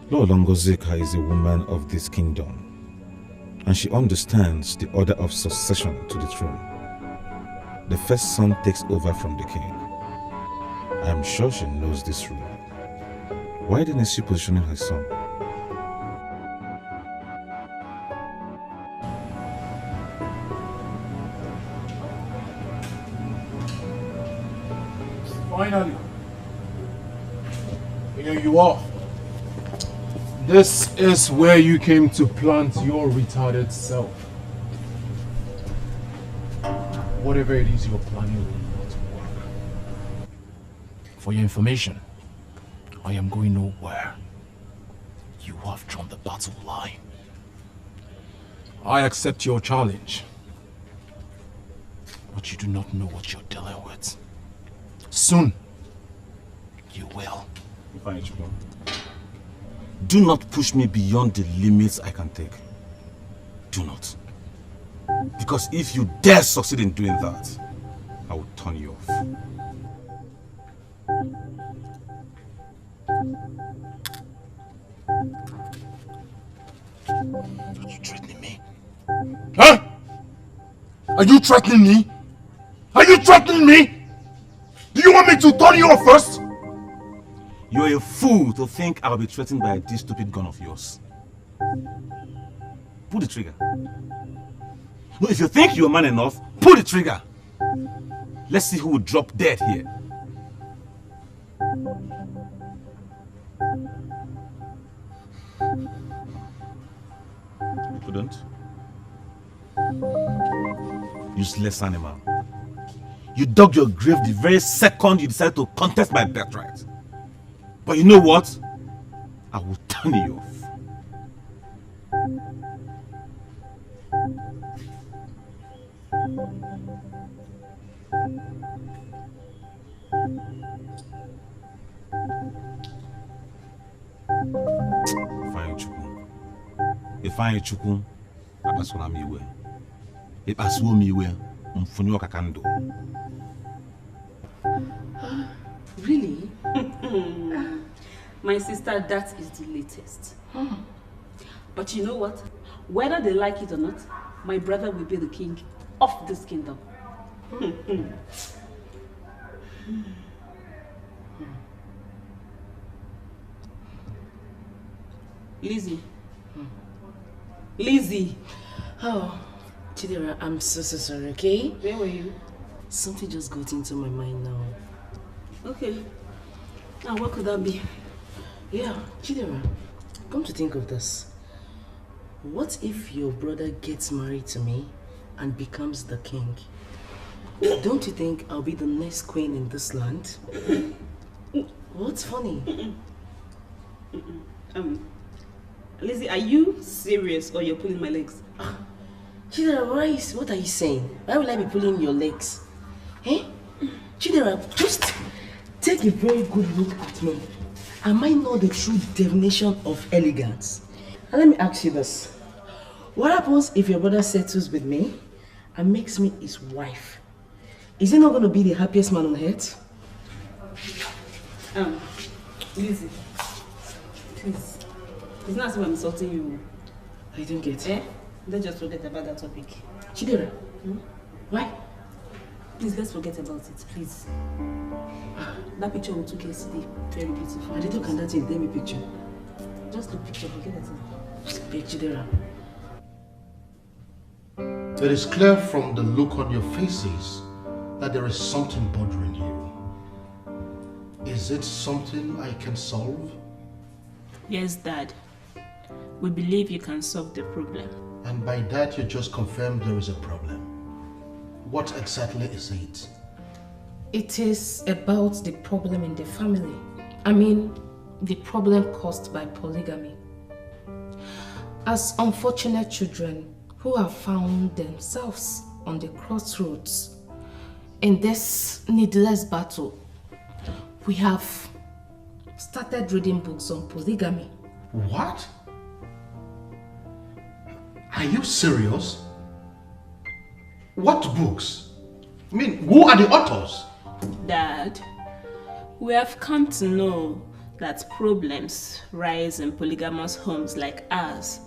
Lord Ngozika is a woman of this kingdom, and she understands the order of succession to the throne. The first son takes over from the king. I am sure she knows this rule. Why didn't she position her son?
Finally. Here you are. This is where you came to plant your retarded self. Whatever it is you're planning will not work. For your information, I am going nowhere. You have drawn the battle line. I accept your challenge. But you do not know what you're dealing with. Soon, you will.
Do not push me beyond the limits I can take. Do not. Because if you dare succeed in doing that, I will turn you off.
Are you threatening me? Huh? Are you threatening me? Are you threatening me? Do you want me to turn you off first?
You're a fool to think I'll be threatened by this stupid gun of yours. Pull the trigger. No, if you think you're man enough, pull the trigger. Let's see who will drop dead here. You couldn't? Useless animal. You dug your grave the very second you decided to contest my birthright. But you know what? I will turn you off. Ifeanyi Chukwu abasona m iwe. Ịkpasuo m iwe, mfunye ọkaka ndụ.
Really? My sister, that is the latest. But you know what? Whether they like it or not, my brother will be the king of this kingdom. Lizzie. Lizzie.
Oh, Chidra, I'm so sorry, okay?
Where were you?
Something just got into my mind now.
Okay. Now, what could that be?
Yeah, Chidra, come to think of this. What if your brother gets married to me and becomes the king? Don't you think I'll be the next queen in this land? What's funny?
Lizzie, are you serious or you're pulling my legs?
Chidera, what are you saying? Why will I be pulling your legs? Eh? Chidera, just take a very good look at me. Am I not the true definition of elegance? And let me ask you this. What happens if your brother settles with me and makes me his wife? Is he not going to be the happiest man on earth?
Lizzie, please. It's not as if I'm insulting you.
I don't get it.
Eh? Let's just forget about that topic.
Chidera, why?
Please, let's forget about it, please. That picture we took yesterday, very beautiful.
I didn't look at that in the picture.
Just look picture, forget it.
Hey, Chidera.
It is clear from the look on your faces that there is something bothering you. Is it something I can solve?
Yes, Dad. We believe you can solve the problem.
And by that you just confirmed there is a problem. What exactly is it?
It is about the problem in the family. I mean, the problem caused by polygamy. As unfortunate children who have found themselves on the crossroads in this needless battle, we have started reading books on polygamy.
What? Are you serious? What books? I mean, who are the authors?
Dad, we have come to know that problems rise in polygamous homes like ours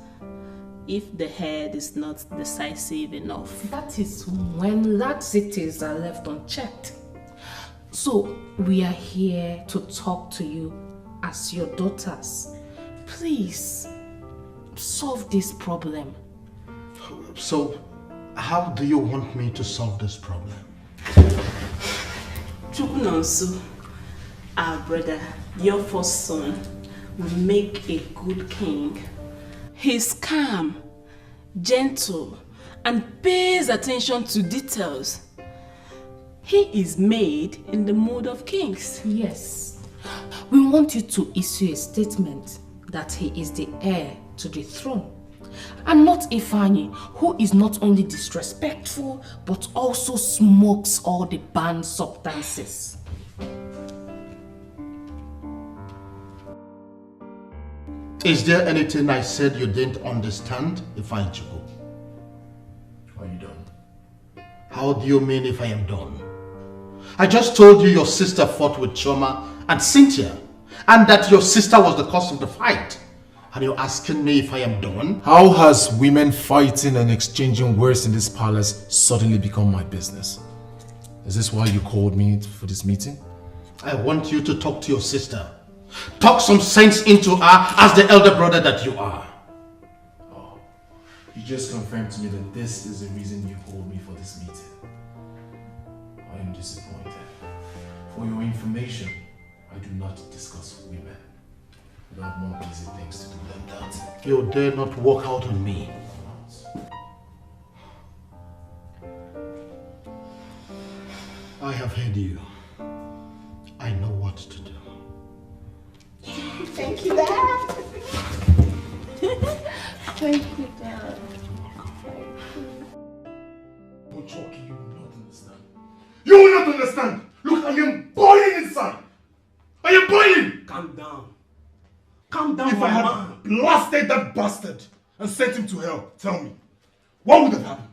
if the head is not decisive enough.
That is when laxities are left unchecked. So we are here to talk to you as your daughters. Please, solve this problem.
So, how do you want me to solve this problem?
Chukunonsu, our brother, your first son, will make a good king. He's calm, gentle, and pays attention to details. He is made in the mood of kings.
Yes. We want you to issue a statement that he is the heir to the throne. And not Ifeanyi, who is not only disrespectful, but also smokes all the banned substances.
Is there anything I said you didn't understand, Ifeanyi?
Are you done?
How do you mean if I am done? I just told you your sister fought with Choma and Cynthia, and that your sister was the cause of the fight. And you're asking me if I am done?
How has women fighting and exchanging words in this palace suddenly become my business? Is this why you called me for this meeting?
I want you to talk to your sister. Talk some sense into her as the elder brother that you are.
Oh, you just confirmed to me that this is the reason you called me for this meeting. I am disappointed. For your information, I do not discuss women. I have more easy things to do than that.
You dare not walk out on me. I have heard you. I know what to do.
Thank you, Dad. Thank you, Dad.
Ochoki, you will not understand. You will not understand! Look, I am boiling inside! I am boiling!
Calm down. Calm down,
If I
my
had
man.
blasted that bastard and sent him to hell, tell me, what would have happened?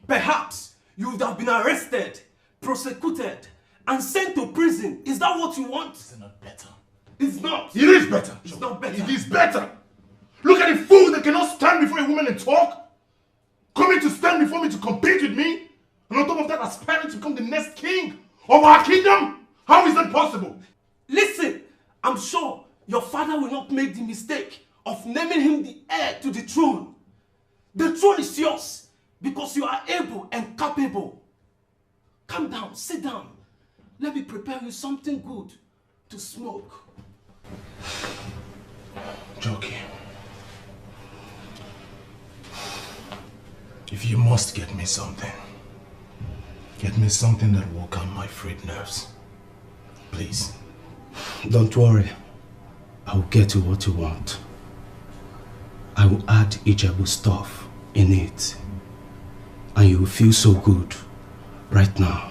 Perhaps you would have been arrested, prosecuted, and sent to prison. Is that what you want?
Is it not better?
It's not.
It is better.
It's not better.
It is better. Look at the fool that cannot stand before a woman and talk. Coming to stand before me to compete with me. And on top of that, aspiring to become the next king of our kingdom. How is that possible?
Listen, I'm sure your father will not make the mistake of naming him the heir to the throne. The throne is yours because you are able and capable. Calm down, sit down. Let me prepare you something good to smoke.
Jockey, if you must get me something that will calm my frayed nerves. Please.
Don't worry. I will get you what you want. I will add Ijebu stuff in it. And you will feel so good right now.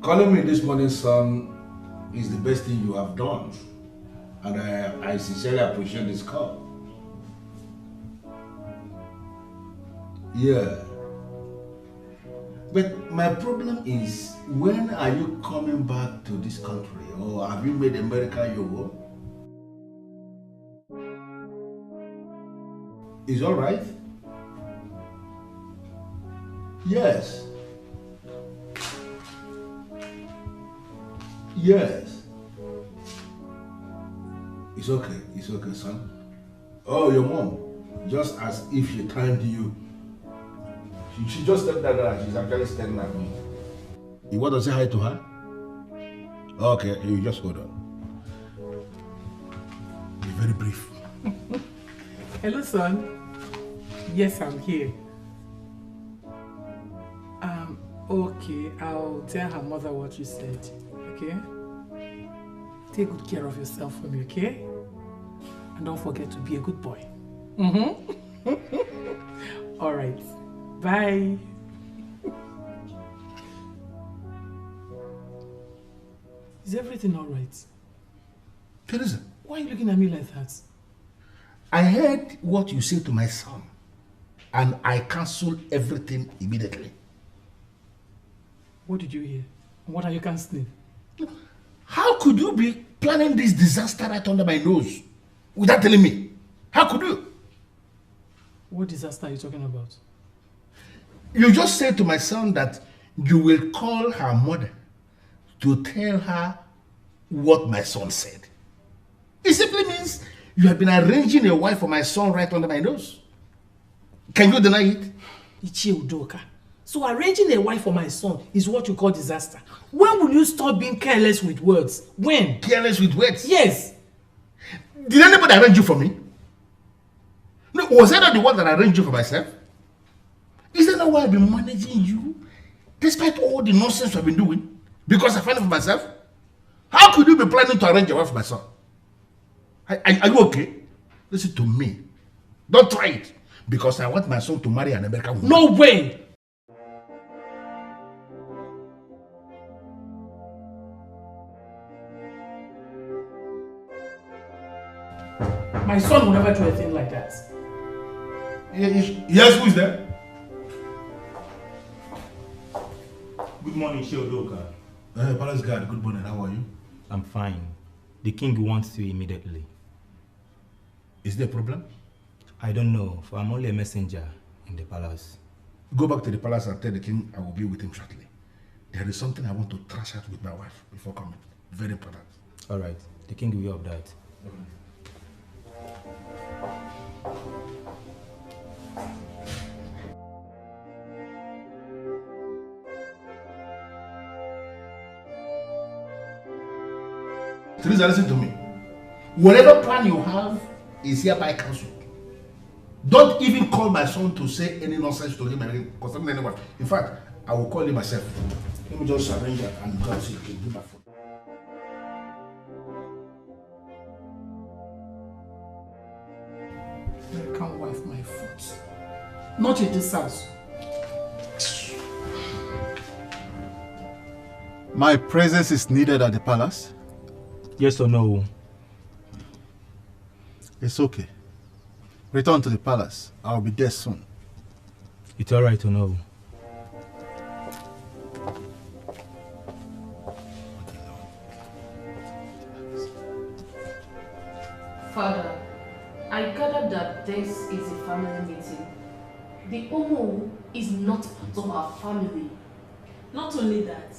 Calling me this morning, son, is the best thing you have done. And I sincerely appreciate this call. Yeah. But my problem is, when are you coming back to this country? Or have you made America your home? Is all right? Yes. Yes. It's okay, son. Oh, your mom, just as if she timed you. She just stepped that she's actually staring at me. You want to say hi to her? Okay, you just hold on.
Be very brief.
Hello, son. Yes, I'm here. Okay, I'll tell her mother what you said, okay? Take good care of yourself for me, okay? And don't forget to be a good boy. All right. Bye. Is everything all right?
Teresa.
Why are you looking at me like that?
I heard what you said to my son, and I canceled everything immediately.
What did you hear? What are you canceling?
How could you be planning this disaster right under my nose without telling me? How could you?
What disaster are you talking about?
You just said to my son that you will call her mother to tell her what my son said. It simply means you have been arranging a wife for my son right under my nose. Can you deny it?
Ichie Udoka. So arranging a wife for my son is what you call disaster. When will you stop being careless with words? When?
Careless with words?
Yes.
Did anybody arrange you for me? No, was I not the one that arranged you for myself? Is that not why I've been managing you? Despite all the nonsense I've been doing? Because I find it for myself? How could you be planning to arrange a wife for my son? Are you okay? Listen to me. Don't try it. Because I want my son to marry an American woman.
No way! My son will never do a thing like that.
Yes, who is there?
Good morning, Udoka.
Palace guard, good morning. How are you?
I'm fine. The king wants you immediately.
Is there a problem?
I don't know, for I'm only a messenger in the palace.
Go back to the palace and tell the king I will be with him shortly. There is something I want to thrash out with my wife before coming. Very important.
All right. The king will be of that.
Teresa, listen to me. Whatever plan you have is hereby cancelled. Don't even call my son to say any nonsense to him concerning anyone. In fact, I will call him myself. Let me just arrange that and go and see if he can do my phone.
I can't wipe my foot. Not in this house.
My presence is needed at the palace?
Yes or no?
It's okay. Return to the palace. I'll be there soon.
It's alright to know.
Father, I gather that this is a family meeting. The Omo is not part of our family.
Not only that,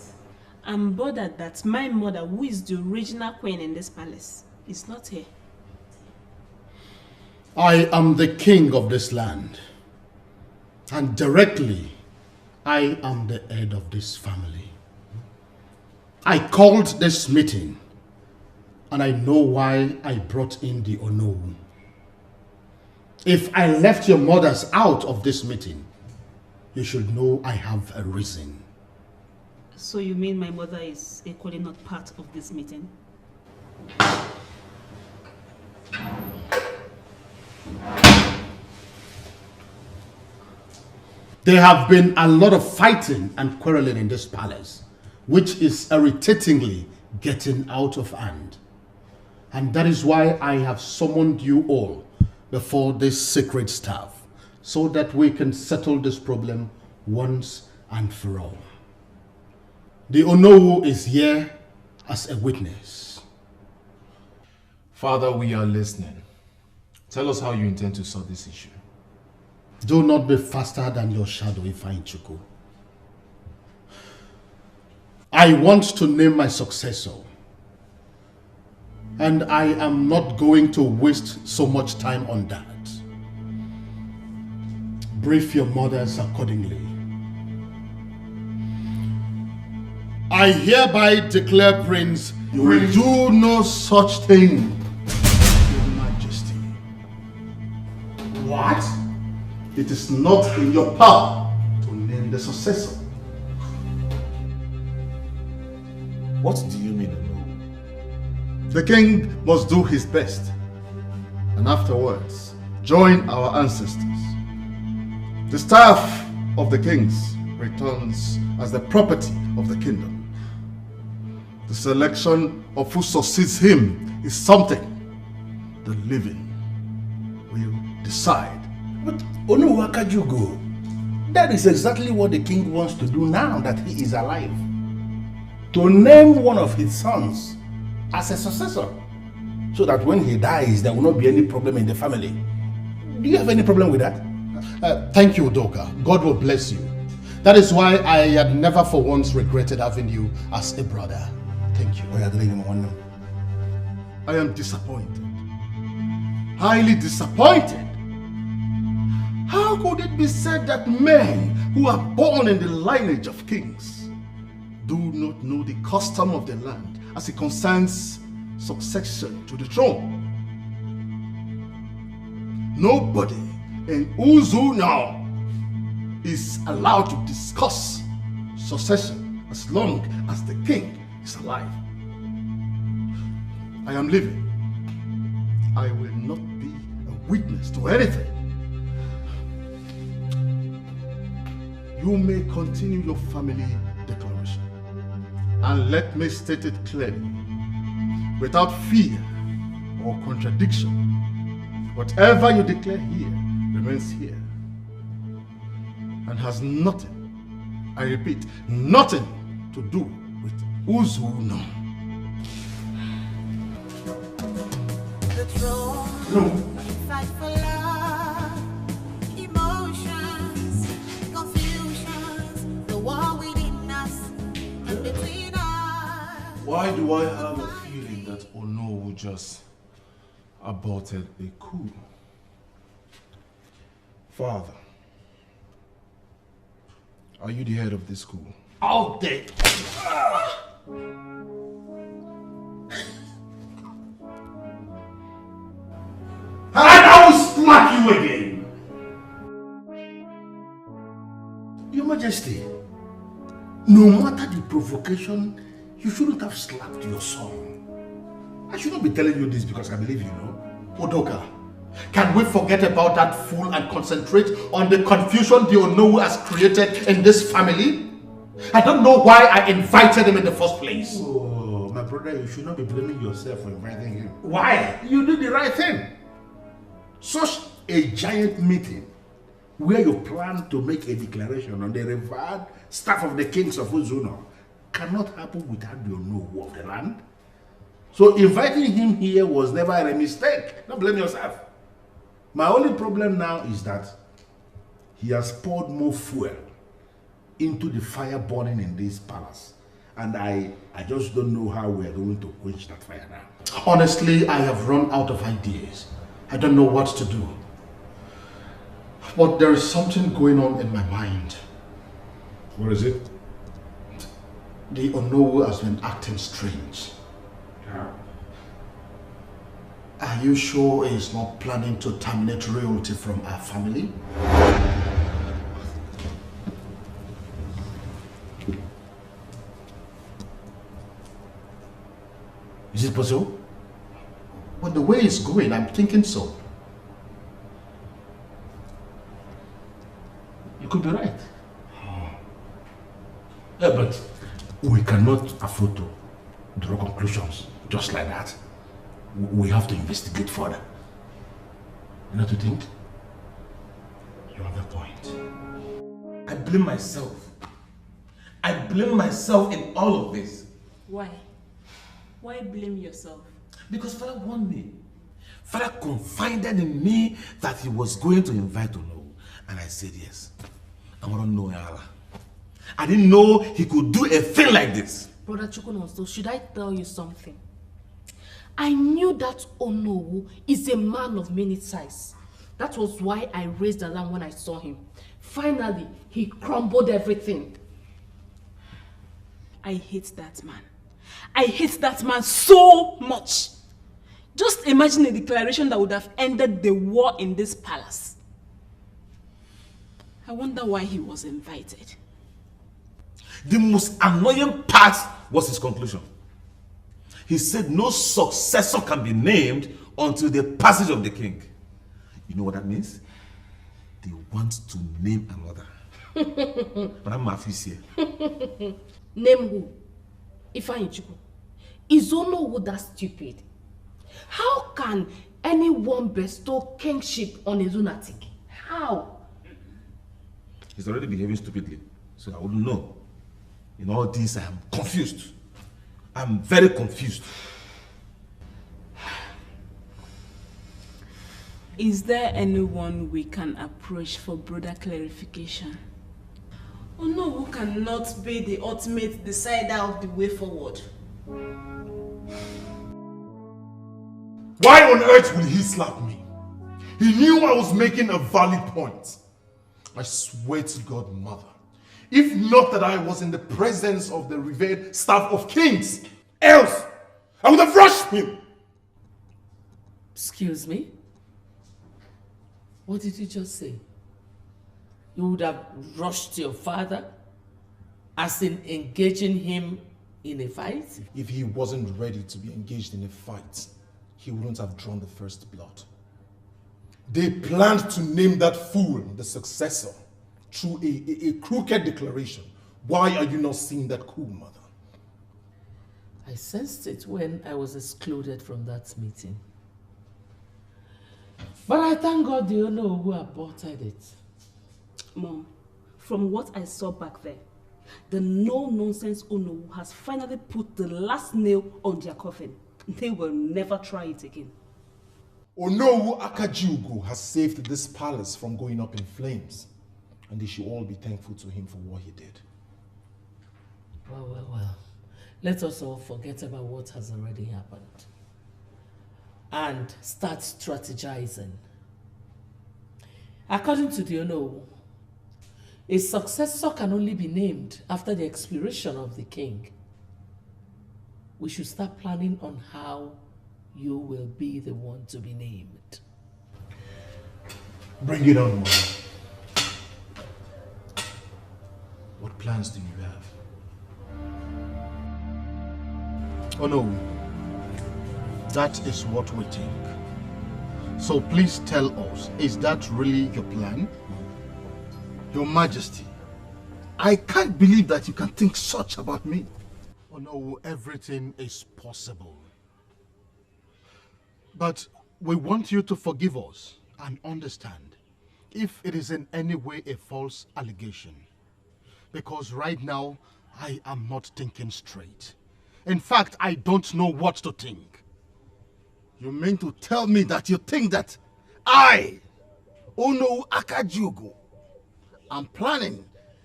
I'm bothered that my mother, who is the original queen in this palace, is not here.
I am the king of this land. And directly, I am the head of this family. I called this meeting, and I know why I brought in the Onowu. If I left your mothers out of this meeting, you should know I have a reason.
So you mean my mother is equally not part of this meeting?
There have been a lot of fighting and quarreling in this palace, which is irritatingly getting out of hand. And that is why I have summoned you all before this sacred staff, so that we can settle this problem once and for all. The Onowu is here as a witness.
Father, we are listening. Tell us how you intend to solve this issue.
Do not be faster than your shadow, Ifeanyichukwu. I want to name my successor. And I am not going to waste so much time on that. Brief your mothers accordingly. I hereby declare, Prince, you will do no such thing, Your Majesty. What? It is not in your power to name the successor.
What do you mean, no?
The king must do his best, and afterwards join our ancestors. The staff of the kings returns as the property of the kingdom. The selection of who succeeds him is something the living will decide.
But Onuwakajugo, that is exactly what the king wants to do now that he is alive. To name one of his sons as a successor, so that when he dies, there will not be any problem in the family. Do you have any problem with that?
Thank you, Udoka. God will bless you. That is why I had never for once regretted having you as a brother. Thank you.
I am disappointed. Highly disappointed.
How could it be said that men who are born in the lineage of kings do not know the custom of the land as it concerns succession to the throne? Nobody in Uzu now is allowed to discuss succession as long as the king is alive. I am leaving. I will not be a witness to anything. You may continue your family declaration. And let me state it clearly, without fear or contradiction. Whatever you declare here remains here and has nothing, I repeat, nothing to do with Uzu no.
The throne, fight for love, emotions, confusions, the war within us and between us.
Why do I have a feeling that Ono just aborted a coup? Father, are you the head of this school?
All day. And I will smack you again. Your Majesty, no matter the provocation, you shouldn't have slapped your son. I shouldn't be telling you this because I believe you know.
Udoka, can we forget about that fool and concentrate on the confusion the Onowu has created in this family? I don't know why I invited him in the first place.
Oh, my brother, you should not be blaming yourself for inviting him.
Why?
You did the right thing. Such a giant meeting where you plan to make a declaration on the revered staff of the kings of Uzuno cannot happen without the Onowu of the land. So inviting him here was never a mistake. Don't blame yourself. My only problem now is that he has poured more fuel into the fire burning in this palace. And I just don't know how we are going to quench that fire now.
Honestly, I have run out of ideas. I don't know what to do. But there is something going on in my mind.
What is it?
The Onowu has been acting strange.
How?
Are you sure he's not planning to terminate royalty from our family?
Is it possible?
Well, the way it's going, I'm thinking so.
You could be right. Yeah, but we cannot afford to draw conclusions just like that. We have to investigate further. You know what you think?
You have a point.
I blame myself. I blame myself in all of this.
Why? Why blame yourself?
Because Father warned me. Father confided in me that he was going to invite Ono. And I said yes. I want to know Allah. I didn't know he could do a thing like this.
Brother Chukwunonso, should I tell you something? I knew that Onowu is a man of many sides. That was why I raised alarm when I saw him. Finally, he crumbled everything.
I hate that man. I hate that man so much. Just imagine a declaration that would have ended the war in this palace. I wonder why he was invited.
The most annoying part was his conclusion. He said no successor can be named until the passage of the king. You know what that means? They want to name another. But I'm Mavis here.
Name who? Ifeanyi Chukwu. Is Onowu that stupid? How can anyone bestow kingship on a lunatic? How?
He's already behaving stupidly, so I wouldn't know. In all this, I am confused. I'm very confused.
Is there anyone we can approach for broader clarification?
Onowu cannot be the ultimate decider of the way forward.
Why on earth would he slap me? He knew I was making a valid point. I swear to God, Mother, if not that I was in the presence of the revered staff of kings, else I would have rushed him.
Excuse me? What did you just say? You would have rushed your father, as in engaging him in a fight?
If he wasn't ready to be engaged in a fight, he wouldn't have drawn the first blood. They planned to name that fool the successor through a crooked declaration. Why are you not seeing that cool, Mother?
I sensed it when I was excluded from that meeting. But I thank God you know who aborted it.
Mom, from what I saw back there, the no-nonsense Ono has finally put the last nail on their coffin. They will never try it again.
Onowu Akajiugu has saved this palace from going up in flames, and they should all be thankful to him for what he did.
Well. Let us all forget about what has already happened and start strategizing. According to the Onowu, a successor can only be named after the expiration of the king. We should start planning on how you will be the one to be named.
Bring it on, Mom. What plans do you have?
Oh no, that is what we think. So please tell us, is that really your plan? Your Majesty, I can't believe that you can think such about me. Oh no, everything is possible. But we want you to forgive us and understand if it is in any way a false allegation. Because right now, I am not thinking straight. In fact, I don't know what to think. You mean to tell me that you think that I, Ono Akajiugu, am planning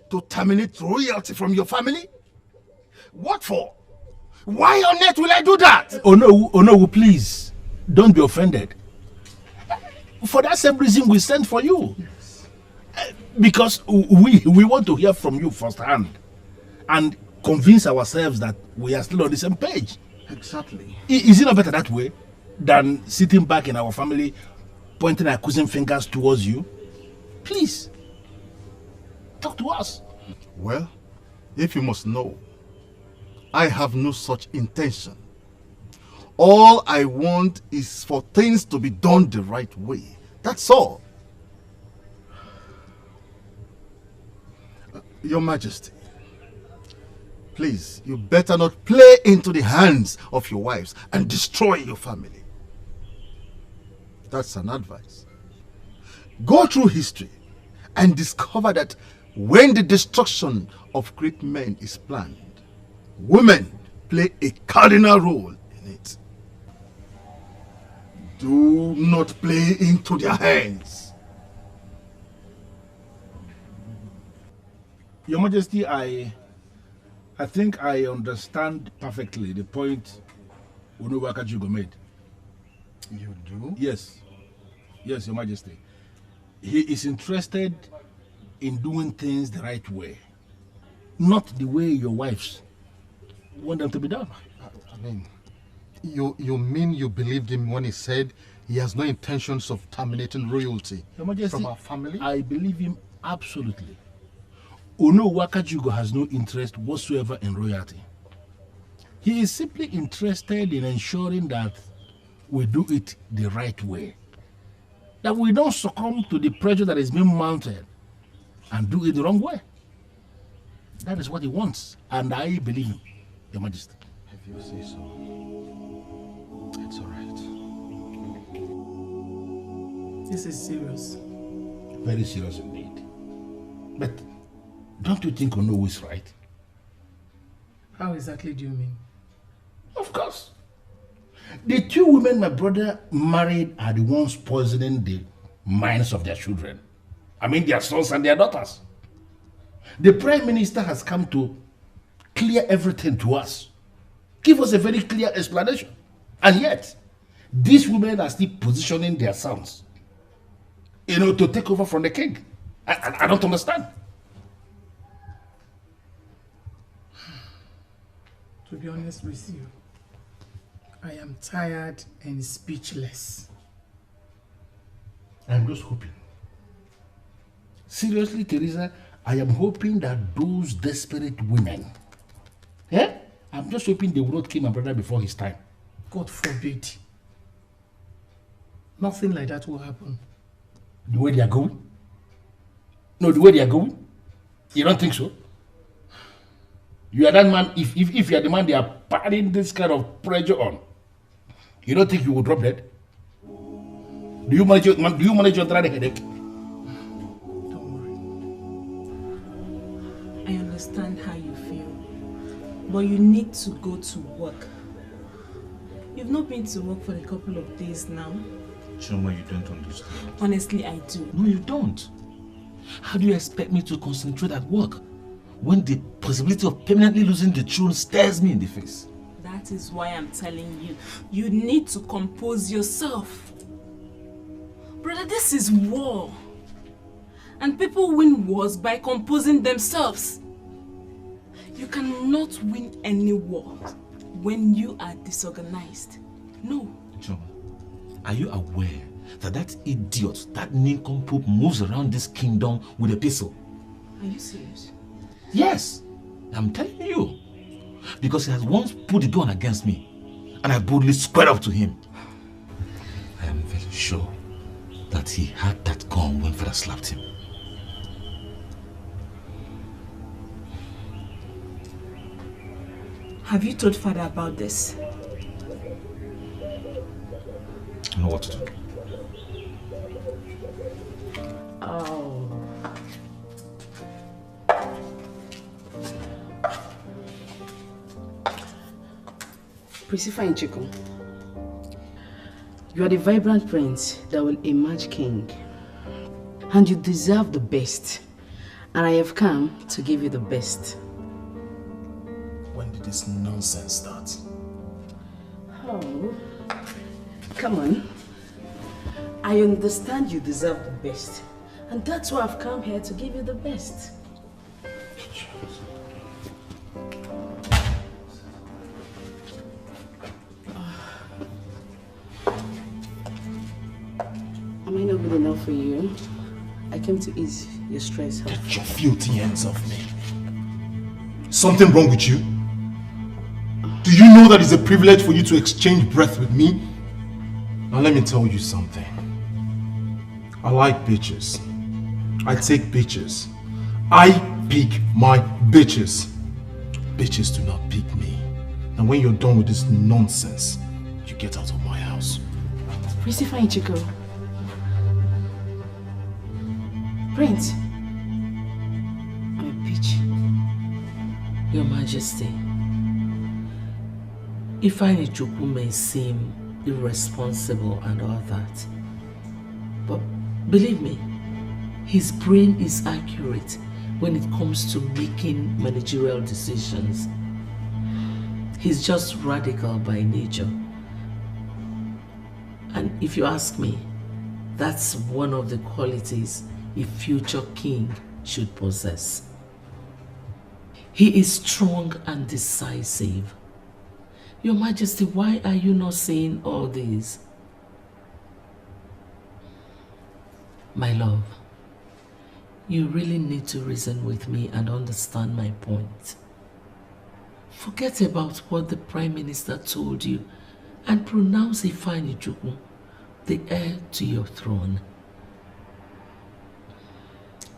to terminate royalty from your family? What for? Why on earth will I do that?
Oh no, please, don't be offended. For that same reason we sent for you. Yes. Because we want to hear from you firsthand and convince ourselves that we are still on the same page.
Exactly.
Is it not better that way than sitting back in our family pointing accusing fingers towards you? Please, talk to us.
Well, if you must know, I have no such intention. All I want is for things to be done the right way. That's all. Your Majesty, please, you better not play into the hands of your wives and destroy your family. That's an advice. Go through history and discover that when the destruction of great men is planned, women play a cardinal role in it. Do not play into their hands.
Your Majesty, I think I understand perfectly the point Onowu Akajiugu made.
You do?
Yes, Your Majesty. He is interested in doing things the right way, not the way your wives want them to be done.
I mean, you mean you believed him when he said he has no intentions of terminating royalty
Your Majesty,
from our family?
I believe him absolutely. Onowu Akajiugu has no interest whatsoever in royalty. He is simply interested in ensuring that we do it the right way. That we don't succumb to the pressure that is being mounted and do it the wrong way. That is what he wants, and I believe him, Your Majesty.
If you say so, it's all right.
This is serious.
Very serious indeed. But don't you think Onowu is right?
How exactly do you mean?
Of course. The two women my brother married are the ones poisoning the minds of their children. I mean their sons and their daughters. The Prime Minister has come to clear everything to us. Give us a very clear explanation. And yet, these women are still positioning their sons, to take over from the king I don't understand.
To be honest with you, I am tired and speechless.
I'm just hoping. Seriously, Teresa, I am hoping that those desperate women, I'm just hoping they will not kill my brother before his time.
God forbid. Nothing like that will happen.
The way they are going? No, the way they are going? You don't think so? You are that man, if you are the man they are putting this kind of pressure on, you don't think you will drop dead? Do you manage your headache?
I understand how you feel, but you need to go to work. You've not been to work for a couple of days now.
Choma, you don't understand.
Honestly, I do.
No, you don't. How do you expect me to concentrate at work when the possibility of permanently losing the throne stares me in the face?
That is why I'm telling you, you need to compose yourself. Brother, this is war. And people win wars by composing themselves. You cannot win any war when you are disorganized. No.
Choma, are you aware that idiot, that nincompoop moves around this kingdom with a pistol?
Are you serious?
Yes, I'm telling you. Because he has once put the gun against me, and I boldly squared up to him. I am very sure that he had that gun when Father slapped him.
Have you told Father about this?
I know what to do.
Oh.
Priscilla Chico, you are the vibrant prince that will emerge king. And you deserve the best. And I have come to give you the best.
When did this nonsense start?
Oh, come on. I understand you deserve the best. And that's why I've come here to give you the best. Am I not good enough for you? I came to ease your stress.
Get your filthy hands off me. Something wrong with you? Do you know that it's a privilege for you to exchange breath with me?
Now let me tell you something. I like bitches. I take bitches. I pick my bitches. Bitches do not pick me. And when you're done with this nonsense, you get out of my house.
Priscilla Chico. Prince. I'm a bitch.
Your Majesty, Ifeanyichukwu may seem irresponsible and all that, but believe me, his brain is accurate when it comes to making managerial decisions. He's just radical by nature. And if you ask me, that's one of the qualities a future king should possess. He is strong and decisive. Your Majesty, why are you not saying all this? My love, you really need to reason with me and understand my point. Forget about what the Prime Minister told you and pronounce Ifeanyichukwu the heir to your throne.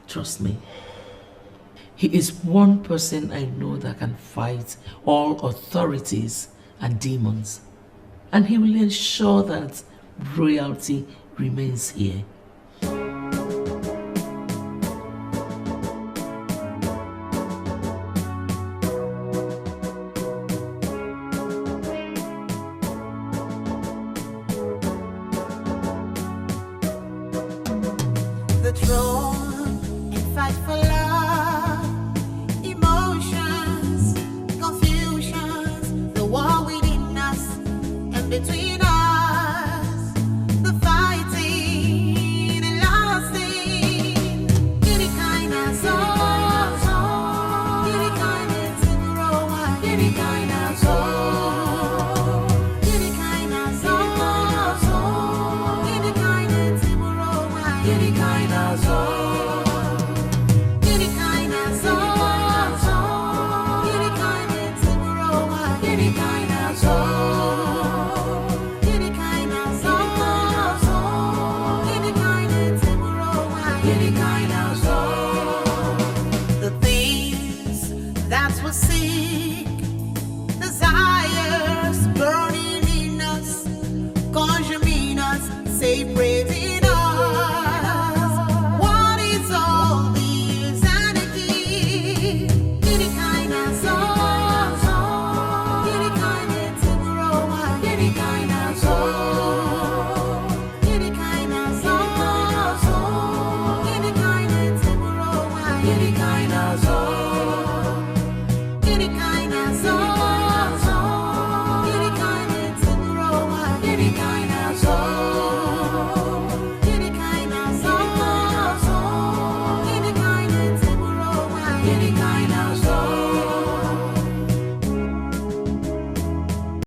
Trust me, he is one person I know that can fight all authorities and demons, and he will ensure that royalty remains here.